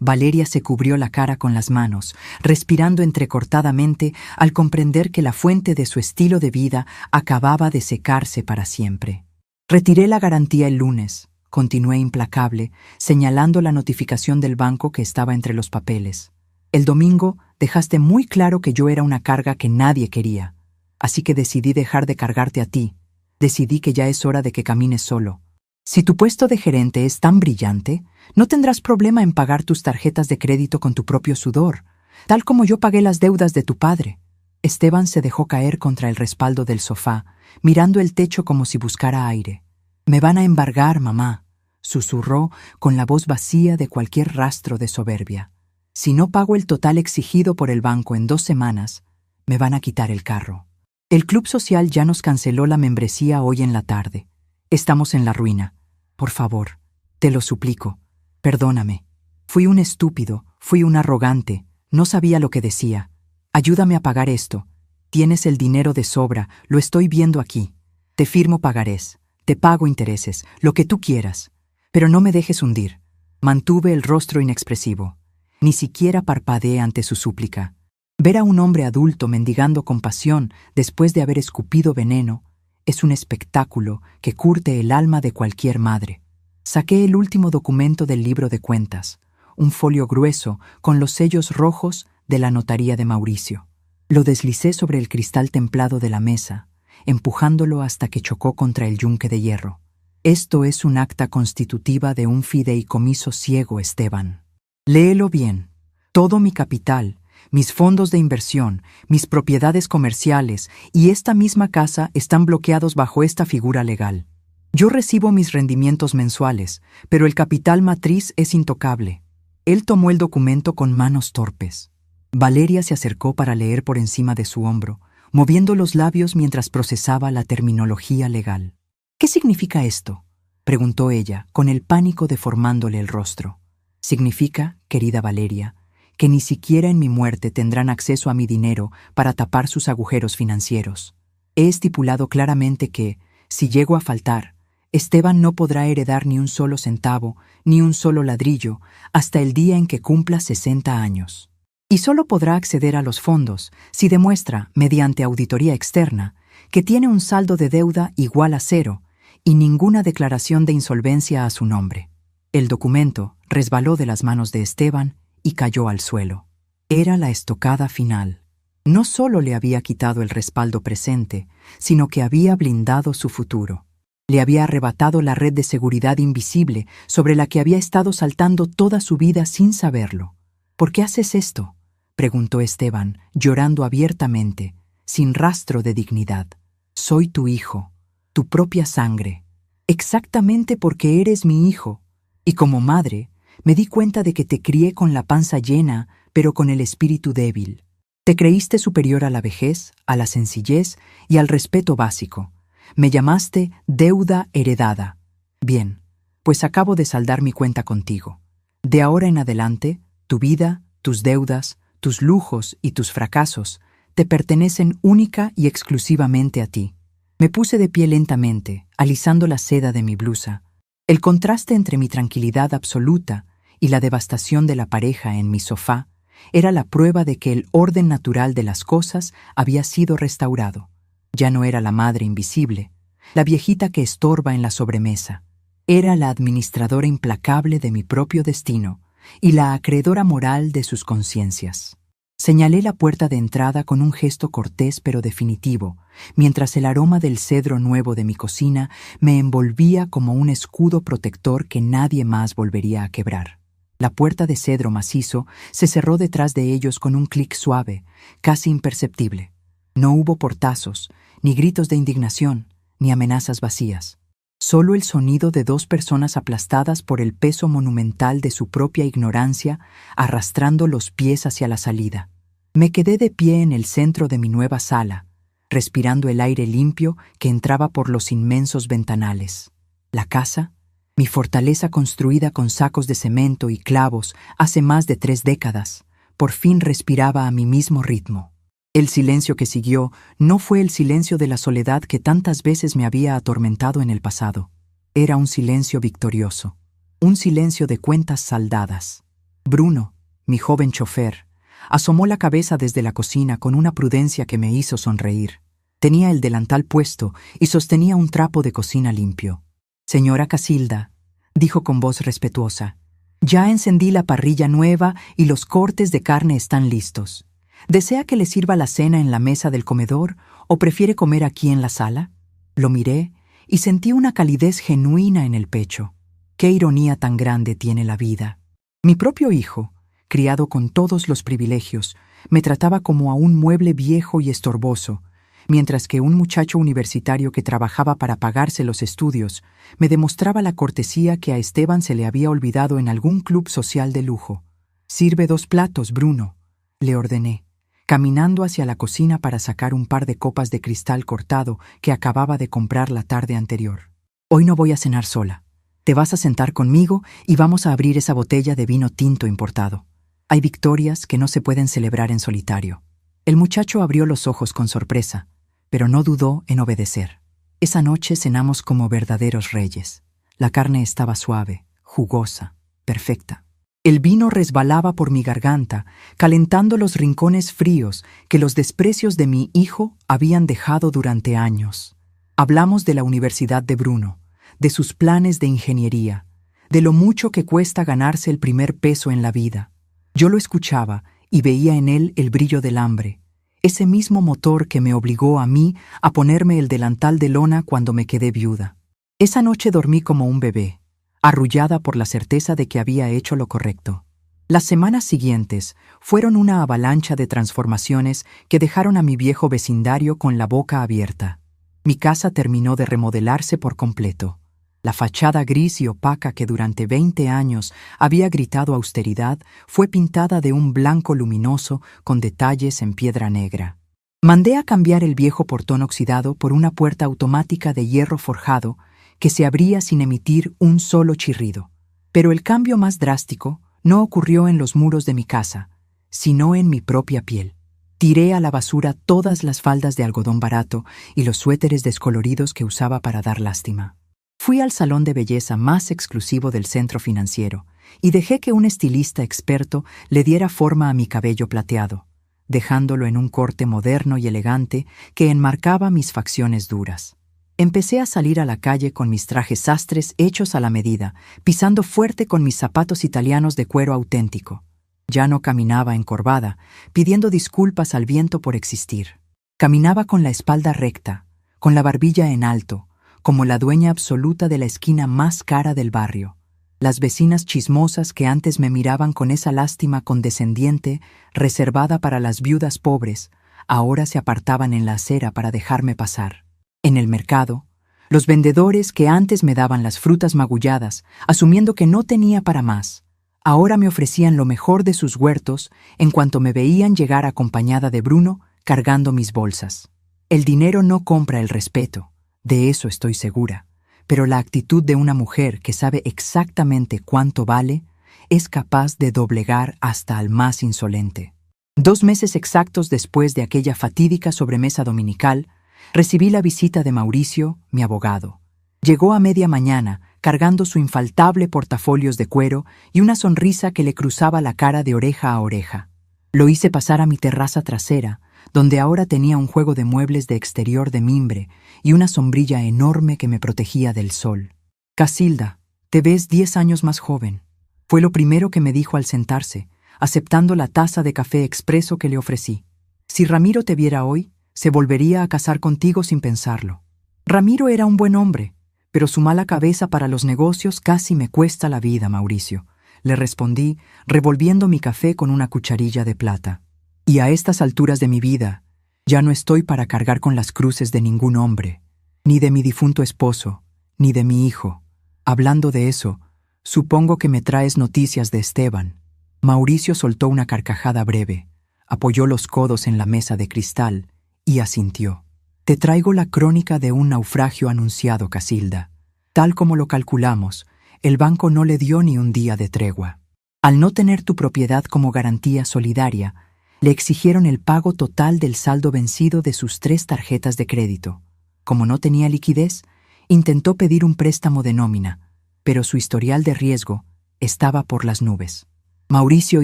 Valeria se cubrió la cara con las manos, respirando entrecortadamente al comprender que la fuente de su estilo de vida acababa de secarse para siempre. Retiré la garantía el lunes, continué implacable, señalando la notificación del banco que estaba entre los papeles. El domingo dejaste muy claro que yo era una carga que nadie quería, así que decidí dejar de cargarte a ti. Decidí que ya es hora de que camines solo. Si tu puesto de gerente es tan brillante, no tendrás problema en pagar tus tarjetas de crédito con tu propio sudor, tal como yo pagué las deudas de tu padre. Esteban se dejó caer contra el respaldo del sofá, mirando el techo como si buscara aire. «Me van a embargar, mamá», susurró con la voz vacía de cualquier rastro de soberbia. «Si no pago el total exigido por el banco en 2 semanas, me van a quitar el carro. El club social ya nos canceló la membresía hoy en la tarde. Estamos en la ruina. Por favor, te lo suplico, perdóname. Fui un estúpido, fui un arrogante, no sabía lo que decía. Ayúdame a pagar esto. Tienes el dinero de sobra, lo estoy viendo aquí. Te firmo pagarés, te pago intereses, lo que tú quieras. Pero no me dejes hundir». Mantuve el rostro inexpresivo. Ni siquiera parpadeé ante su súplica. Ver a un hombre adulto mendigando compasión después de haber escupido veneno es un espectáculo que curte el alma de cualquier madre. Saqué el último documento del libro de cuentas, un folio grueso con los sellos rojos de la notaría de Mauricio. Lo deslicé sobre el cristal templado de la mesa, empujándolo hasta que chocó contra el yunque de hierro. Esto es un acta constitutiva de un fideicomiso ciego, Esteban. Léelo bien. Todo mi capital, mis fondos de inversión, mis propiedades comerciales y esta misma casa están bloqueados bajo esta figura legal. Yo recibo mis rendimientos mensuales, pero el capital matriz es intocable. Él tomó el documento con manos torpes. Valeria se acercó para leer por encima de su hombro, moviendo los labios mientras procesaba la terminología legal. «¿Qué significa esto?», preguntó ella, con el pánico deformándole el rostro. «Significa, querida Valeria, que ni siquiera en mi muerte tendrán acceso a mi dinero para tapar sus agujeros financieros. He estipulado claramente que, si llego a faltar, Esteban no podrá heredar ni un solo centavo, ni un solo ladrillo, hasta el día en que cumpla 60 años. Y solo podrá acceder a los fondos si demuestra, mediante auditoría externa, que tiene un saldo de deuda igual a 0 y ninguna declaración de insolvencia a su nombre». El documento resbaló de las manos de Esteban y cayó al suelo. Era la estocada final. No solo le había quitado el respaldo presente, sino que había blindado su futuro. Le había arrebatado la red de seguridad invisible sobre la que había estado saltando toda su vida sin saberlo. «¿Por qué haces esto?», preguntó Esteban, llorando abiertamente, sin rastro de dignidad. «Soy tu hijo, tu propia sangre. Exactamente porque eres mi hijo. Y como madre, me di cuenta de que te crié con la panza llena, pero con el espíritu débil. Te creíste superior a la vejez, a la sencillez y al respeto básico. Me llamaste deuda heredada. Bien, pues acabo de saldar mi cuenta contigo. De ahora en adelante, tu vida, tus deudas, tus lujos y tus fracasos te pertenecen única y exclusivamente a ti». Me puse de pie lentamente, alisando la seda de mi blusa. El contraste entre mi tranquilidad absoluta y la devastación de la pareja en mi sofá era la prueba de que el orden natural de las cosas había sido restaurado. Ya no era la madre invisible, la viejita que estorba en la sobremesa. Era la administradora implacable de mi propio destino y la acreedora moral de sus conciencias. Señalé la puerta de entrada con un gesto cortés pero definitivo, mientras el aroma del cedro nuevo de mi cocina me envolvía como un escudo protector que nadie más volvería a quebrar. La puerta de cedro macizo se cerró detrás de ellos con un clic suave, casi imperceptible. No hubo portazos, ni gritos de indignación, ni amenazas vacías. Solo el sonido de dos personas aplastadas por el peso monumental de su propia ignorancia, arrastrando los pies hacia la salida. Me quedé de pie en el centro de mi nueva sala, respirando el aire limpio que entraba por los inmensos ventanales. La casa, mi fortaleza construida con sacos de cemento y clavos hace más de 3 décadas, por fin respiraba a mi mismo ritmo. El silencio que siguió no fue el silencio de la soledad que tantas veces me había atormentado en el pasado. Era un silencio victorioso, un silencio de cuentas saldadas. Bruno, mi joven chofer, asomó la cabeza desde la cocina con una prudencia que me hizo sonreír. Tenía el delantal puesto y sostenía un trapo de cocina limpio. «Señora Casilda», dijo con voz respetuosa, «ya encendí la parrilla nueva y los cortes de carne están listos. ¿Desea que le sirva la cena en la mesa del comedor o prefiere comer aquí en la sala?» Lo miré y sentí una calidez genuina en el pecho. Qué ironía tan grande tiene la vida. Mi propio hijo, criado con todos los privilegios, me trataba como a un mueble viejo y estorboso, mientras que un muchacho universitario que trabajaba para pagarse los estudios me demostraba la cortesía que a Esteban se le había olvidado en algún club social de lujo. «Sirve 2 platos, Bruno», le ordené, caminando hacia la cocina para sacar un par de copas de cristal cortado que acababa de comprar la tarde anterior. «Hoy no voy a cenar sola. Te vas a sentar conmigo y vamos a abrir esa botella de vino tinto importado. Hay victorias que no se pueden celebrar en solitario». El muchacho abrió los ojos con sorpresa, pero no dudó en obedecer. Esa noche cenamos como verdaderos reyes. La carne estaba suave, jugosa, perfecta. El vino resbalaba por mi garganta, calentando los rincones fríos que los desprecios de mi hijo habían dejado durante años. Hablamos de la Universidad de Bruno, de sus planes de ingeniería, de lo mucho que cuesta ganarse el primer peso en la vida. Yo lo escuchaba y veía en él el brillo del hambre, ese mismo motor que me obligó a mí a ponerme el delantal de lona cuando me quedé viuda. Esa noche dormí como un bebé, arrullada por la certeza de que había hecho lo correcto. Las semanas siguientes fueron una avalancha de transformaciones que dejaron a mi viejo vecindario con la boca abierta. Mi casa terminó de remodelarse por completo. La fachada gris y opaca que durante 20 años había gritado austeridad fue pintada de un blanco luminoso con detalles en piedra negra. Mandé a cambiar el viejo portón oxidado por una puerta automática de hierro forjado que se abría sin emitir un solo chirrido. Pero el cambio más drástico no ocurrió en los muros de mi casa, sino en mi propia piel. Tiré a la basura todas las faldas de algodón barato y los suéteres descoloridos que usaba para dar lástima. Fui al salón de belleza más exclusivo del centro financiero y dejé que un estilista experto le diera forma a mi cabello plateado, dejándolo en un corte moderno y elegante que enmarcaba mis facciones duras. Empecé a salir a la calle con mis trajes sastres hechos a la medida, pisando fuerte con mis zapatos italianos de cuero auténtico. Ya no caminaba encorvada, pidiendo disculpas al viento por existir. Caminaba con la espalda recta, con la barbilla en alto, como la dueña absoluta de la esquina más cara del barrio. Las vecinas chismosas que antes me miraban con esa lástima condescendiente, reservada para las viudas pobres, ahora se apartaban en la acera para dejarme pasar. En el mercado, los vendedores que antes me daban las frutas magulladas, asumiendo que no tenía para más, ahora me ofrecían lo mejor de sus huertos en cuanto me veían llegar acompañada de Bruno cargando mis bolsas. El dinero no compra el respeto. De eso estoy segura, pero la actitud de una mujer que sabe exactamente cuánto vale es capaz de doblegar hasta al más insolente. 2 meses exactos después de aquella fatídica sobremesa dominical, recibí la visita de Mauricio, mi abogado. Llegó a media mañana, cargando su infaltable portafolios de cuero y una sonrisa que le cruzaba la cara de oreja a oreja. Lo hice pasar a mi terraza trasera, donde ahora tenía un juego de muebles de exterior de mimbre y una sombrilla enorme que me protegía del sol. «Casilda, te ves 10 años más joven», fue lo primero que me dijo al sentarse, aceptando la taza de café expreso que le ofrecí. «Si Ramiro te viera hoy, se volvería a casar contigo sin pensarlo». Ramiro era un buen hombre, pero su mala cabeza para los negocios casi me cuesta la vida, Mauricio, le respondí, revolviendo mi café con una cucharilla de plata. Y a estas alturas de mi vida, ya no estoy para cargar con las cruces de ningún hombre, ni de mi difunto esposo, ni de mi hijo. Hablando de eso, supongo que me traes noticias de Esteban. Mauricio soltó una carcajada breve, apoyó los codos en la mesa de cristal y asintió. Te traigo la crónica de un naufragio anunciado, Casilda. Tal como lo calculamos, el banco no le dio ni un día de tregua. Al no tener tu propiedad como garantía solidaria, le exigieron el pago total del saldo vencido de sus 3 tarjetas de crédito. Como no tenía liquidez, intentó pedir un préstamo de nómina, pero su historial de riesgo estaba por las nubes. Mauricio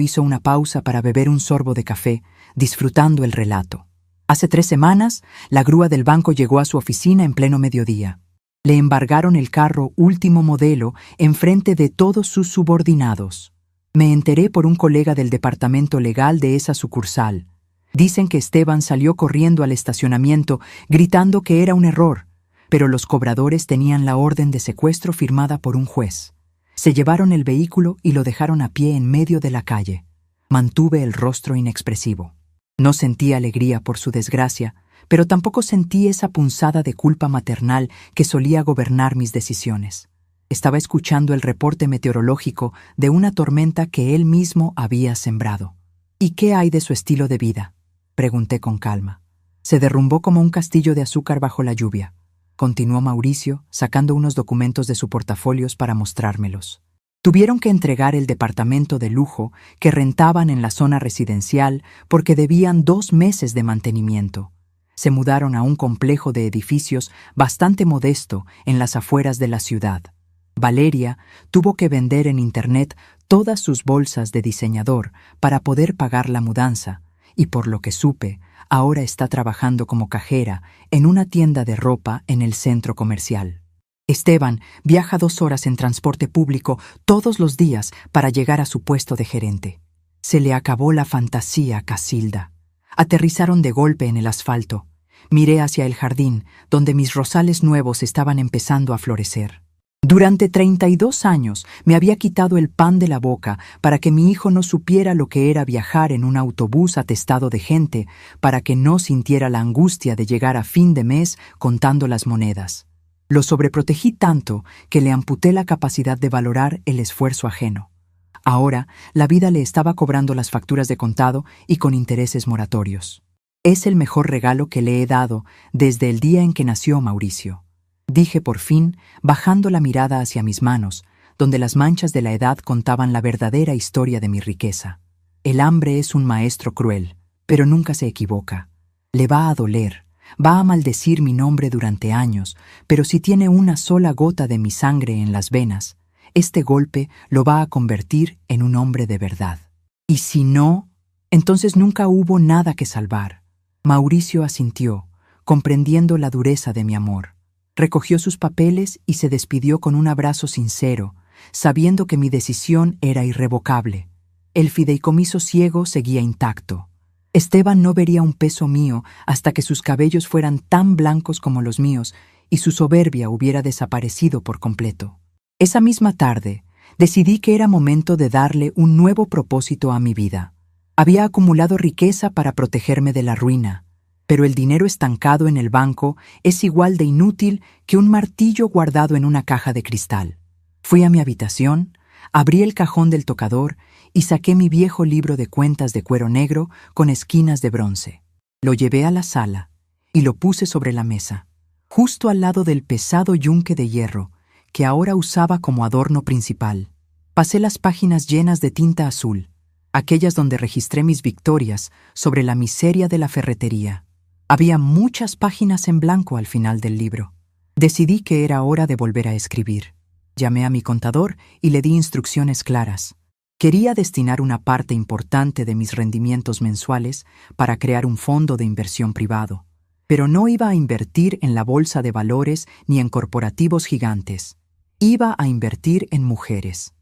hizo una pausa para beber un sorbo de café, disfrutando el relato. Hace 3 semanas, la grúa del banco llegó a su oficina en pleno mediodía. Le embargaron el carro último modelo enfrente de todos sus subordinados. Me enteré por un colega del departamento legal de esa sucursal. Dicen que Esteban salió corriendo al estacionamiento gritando que era un error, pero los cobradores tenían la orden de secuestro firmada por un juez. Se llevaron el vehículo y lo dejaron a pie en medio de la calle. Mantuve el rostro inexpresivo. No sentí alegría por su desgracia, pero tampoco sentí esa punzada de culpa maternal que solía gobernar mis decisiones. Estaba escuchando el reporte meteorológico de una tormenta que él mismo había sembrado. ¿Y qué hay de su estilo de vida?, pregunté con calma. Se derrumbó como un castillo de azúcar bajo la lluvia, continuó Mauricio, sacando unos documentos de su portafolios para mostrármelos. Tuvieron que entregar el departamento de lujo que rentaban en la zona residencial porque debían 2 meses de mantenimiento. Se mudaron a un complejo de edificios bastante modesto en las afueras de la ciudad. Valeria tuvo que vender en Internet todas sus bolsas de diseñador para poder pagar la mudanza, y por lo que supe, ahora está trabajando como cajera en una tienda de ropa en el centro comercial. Esteban viaja 2 horas en transporte público todos los días para llegar a su puesto de gerente. Se le acabó la fantasía, Casilda. Aterrizaron de golpe en el asfalto. Miré hacia el jardín, donde mis rosales nuevos estaban empezando a florecer. Durante 32 años me había quitado el pan de la boca para que mi hijo no supiera lo que era viajar en un autobús atestado de gente, para que no sintiera la angustia de llegar a fin de mes contando las monedas. Lo sobreprotegí tanto que le amputé la capacidad de valorar el esfuerzo ajeno. Ahora, la vida le estaba cobrando las facturas de contado y con intereses moratorios. Es el mejor regalo que le he dado desde el día en que nació Mauricio, dije por fin, bajando la mirada hacia mis manos, donde las manchas de la edad contaban la verdadera historia de mi riqueza. El hambre es un maestro cruel, pero nunca se equivoca. Le va a doler, va a maldecir mi nombre durante años, pero si tiene una sola gota de mi sangre en las venas, este golpe lo va a convertir en un hombre de verdad. Y si no, entonces nunca hubo nada que salvar. Mauricio asintió, comprendiendo la dureza de mi amor. Recogió sus papeles y se despidió con un abrazo sincero, sabiendo que mi decisión era irrevocable. El fideicomiso ciego seguía intacto. Esteban no vería un peso mío hasta que sus cabellos fueran tan blancos como los míos y su soberbia hubiera desaparecido por completo. Esa misma tarde, decidí que era momento de darle un nuevo propósito a mi vida. Había acumulado riqueza para protegerme de la ruina, pero el dinero estancado en el banco es igual de inútil que un martillo guardado en una caja de cristal. Fui a mi habitación, abrí el cajón del tocador y saqué mi viejo libro de cuentas de cuero negro con esquinas de bronce. Lo llevé a la sala y lo puse sobre la mesa, justo al lado del pesado yunque de hierro que ahora usaba como adorno principal. Pasé las páginas llenas de tinta azul, aquellas donde registré mis victorias sobre la miseria de la ferretería. Había muchas páginas en blanco al final del libro. Decidí que era hora de volver a escribir. Llamé a mi contador y le di instrucciones claras. Quería destinar una parte importante de mis rendimientos mensuales para crear un fondo de inversión privado, pero no iba a invertir en la bolsa de valores ni en corporativos gigantes. Iba a invertir en mujeres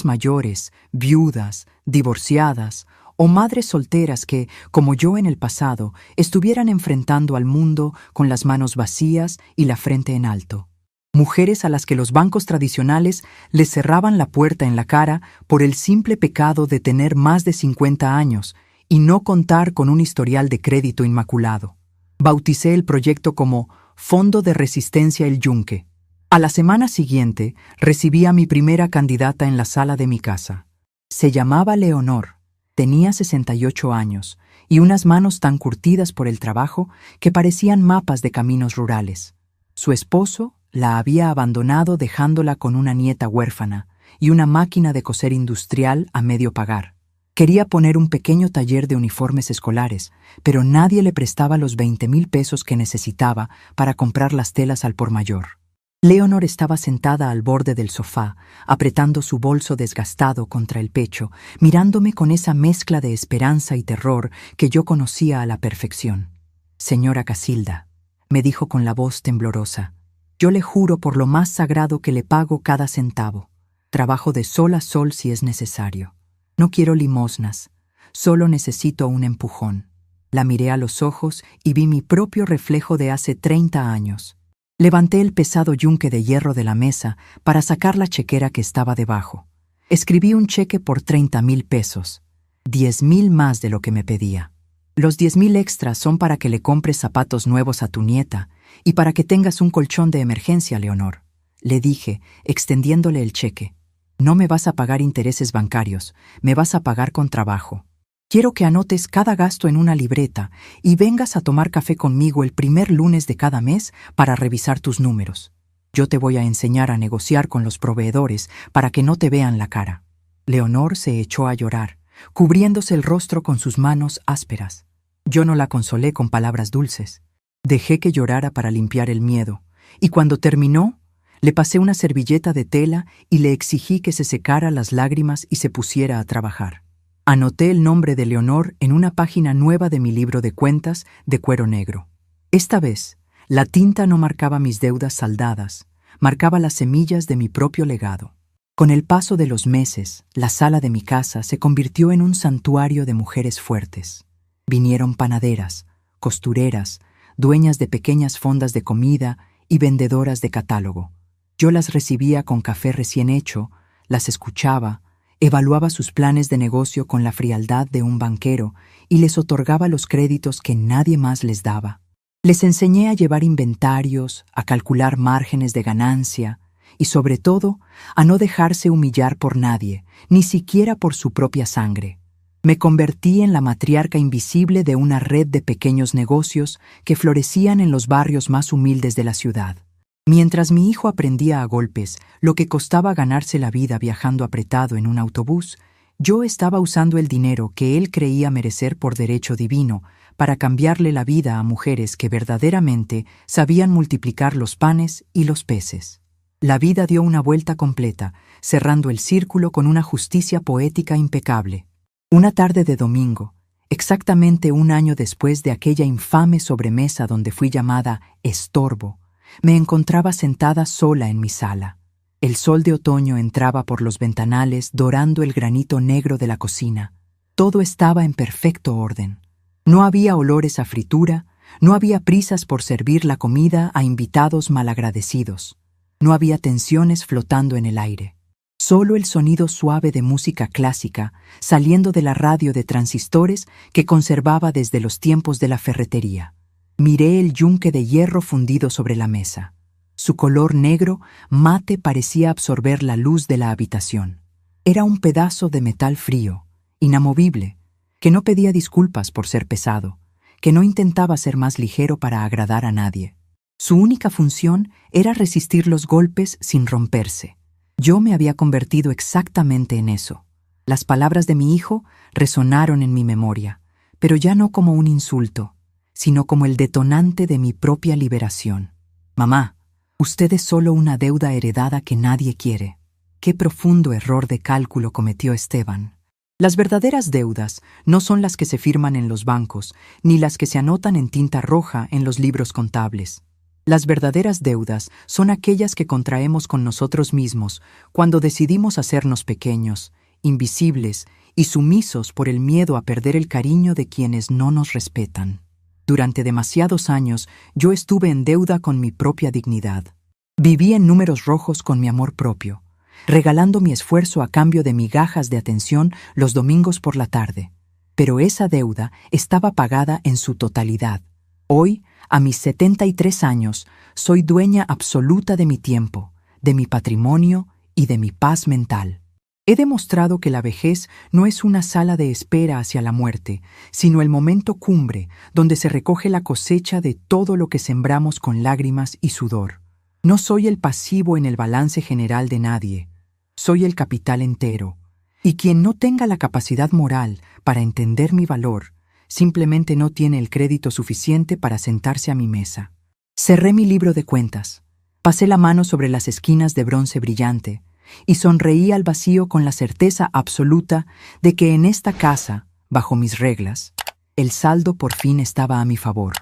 mayores, viudas, divorciadas o madres solteras que, como yo en el pasado, estuvieran enfrentando al mundo con las manos vacías y la frente en alto. Mujeres a las que los bancos tradicionales les cerraban la puerta en la cara por el simple pecado de tener más de 50 años y no contar con un historial de crédito inmaculado. Bauticé el proyecto como Fondo de Resistencia El Yunque. A la semana siguiente recibí a mi primera candidata en la sala de mi casa. Se llamaba Leonor, tenía 68 años y unas manos tan curtidas por el trabajo que parecían mapas de caminos rurales. Su esposo la había abandonado dejándola con una nieta huérfana y una máquina de coser industrial a medio pagar. Quería poner un pequeño taller de uniformes escolares, pero nadie le prestaba los 20,000 pesos que necesitaba para comprar las telas al por mayor. Leonor estaba sentada al borde del sofá, apretando su bolso desgastado contra el pecho, mirándome con esa mezcla de esperanza y terror que yo conocía a la perfección. «Señora Casilda», me dijo con la voz temblorosa, «yo le juro por lo más sagrado que le pago cada centavo. Trabajo de sol a sol si es necesario. No quiero limosnas, solo necesito un empujón». La miré a los ojos y vi mi propio reflejo de hace 30 años. Levanté el pesado yunque de hierro de la mesa para sacar la chequera que estaba debajo. Escribí un cheque por 30,000 pesos, 10,000 más de lo que me pedía. Los 10,000 extras son para que le compres zapatos nuevos a tu nieta y para que tengas un colchón de emergencia, Leonor, le dije, extendiéndole el cheque. No me vas a pagar intereses bancarios, me vas a pagar con trabajo. Quiero que anotes cada gasto en una libreta y vengas a tomar café conmigo el primer lunes de cada mes para revisar tus números. Yo te voy a enseñar a negociar con los proveedores para que no te vean la cara. Leonor se echó a llorar, cubriéndose el rostro con sus manos ásperas. Yo no la consolé con palabras dulces. Dejé que llorara para limpiar el miedo, y cuando terminó, le pasé una servilleta de tela y le exigí que se secara las lágrimas y se pusiera a trabajar. Anoté el nombre de Leonor en una página nueva de mi libro de cuentas de cuero negro. Esta vez, la tinta no marcaba mis deudas saldadas, marcaba las semillas de mi propio legado. Con el paso de los meses, la sala de mi casa se convirtió en un santuario de mujeres fuertes. Vinieron panaderas, costureras, dueñas de pequeñas fondas de comida y vendedoras de catálogo. Yo las recibía con café recién hecho, las escuchaba, evaluaba sus planes de negocio con la frialdad de un banquero y les otorgaba los créditos que nadie más les daba. Les enseñé a llevar inventarios, a calcular márgenes de ganancia y, sobre todo, a no dejarse humillar por nadie, ni siquiera por su propia sangre. Me convertí en la matriarca invisible de una red de pequeños negocios que florecían en los barrios más humildes de la ciudad. Mientras mi hijo aprendía a golpes lo que costaba ganarse la vida viajando apretado en un autobús, yo estaba usando el dinero que él creía merecer por derecho divino para cambiarle la vida a mujeres que verdaderamente sabían multiplicar los panes y los peces. La vida dio una vuelta completa, cerrando el círculo con una justicia poética impecable. Una tarde de domingo, exactamente un año después de aquella infame sobremesa donde fui llamada estorbo, me encontraba sentada sola en mi sala. El sol de otoño entraba por los ventanales dorando el granito negro de la cocina. Todo estaba en perfecto orden. No había olores a fritura, no había prisas por servir la comida a invitados malagradecidos. No había tensiones flotando en el aire. Solo el sonido suave de música clásica saliendo de la radio de transistores que conservaba desde los tiempos de la ferretería. Miré el yunque de hierro fundido sobre la mesa. Su color negro mate parecía absorber la luz de la habitación. Era un pedazo de metal frío, inamovible, que no pedía disculpas por ser pesado, que no intentaba ser más ligero para agradar a nadie. Su única función era resistir los golpes sin romperse. Yo me había convertido exactamente en eso. Las palabras de mi hijo resonaron en mi memoria, pero ya no como un insulto, sino como el detonante de mi propia liberación. «Mamá, usted es solo una deuda heredada que nadie quiere». Qué profundo error de cálculo cometió Esteban. Las verdaderas deudas no son las que se firman en los bancos, ni las que se anotan en tinta roja en los libros contables. Las verdaderas deudas son aquellas que contraemos con nosotros mismos cuando decidimos hacernos pequeños, invisibles y sumisos por el miedo a perder el cariño de quienes no nos respetan. Durante demasiados años yo estuve en deuda con mi propia dignidad. Viví en números rojos con mi amor propio, regalando mi esfuerzo a cambio de migajas de atención los domingos por la tarde. Pero esa deuda estaba pagada en su totalidad. Hoy, a mis 73 años, soy dueña absoluta de mi tiempo, de mi patrimonio y de mi paz mental. He demostrado que la vejez no es una sala de espera hacia la muerte, sino el momento cumbre donde se recoge la cosecha de todo lo que sembramos con lágrimas y sudor. No soy el pasivo en el balance general de nadie, soy el capital entero. Y quien no tenga la capacidad moral para entender mi valor, simplemente no tiene el crédito suficiente para sentarse a mi mesa. Cerré mi libro de cuentas, pasé la mano sobre las esquinas de bronce brillante y sonreí al vacío con la certeza absoluta de que en esta casa, bajo mis reglas, el saldo por fin estaba a mi favor.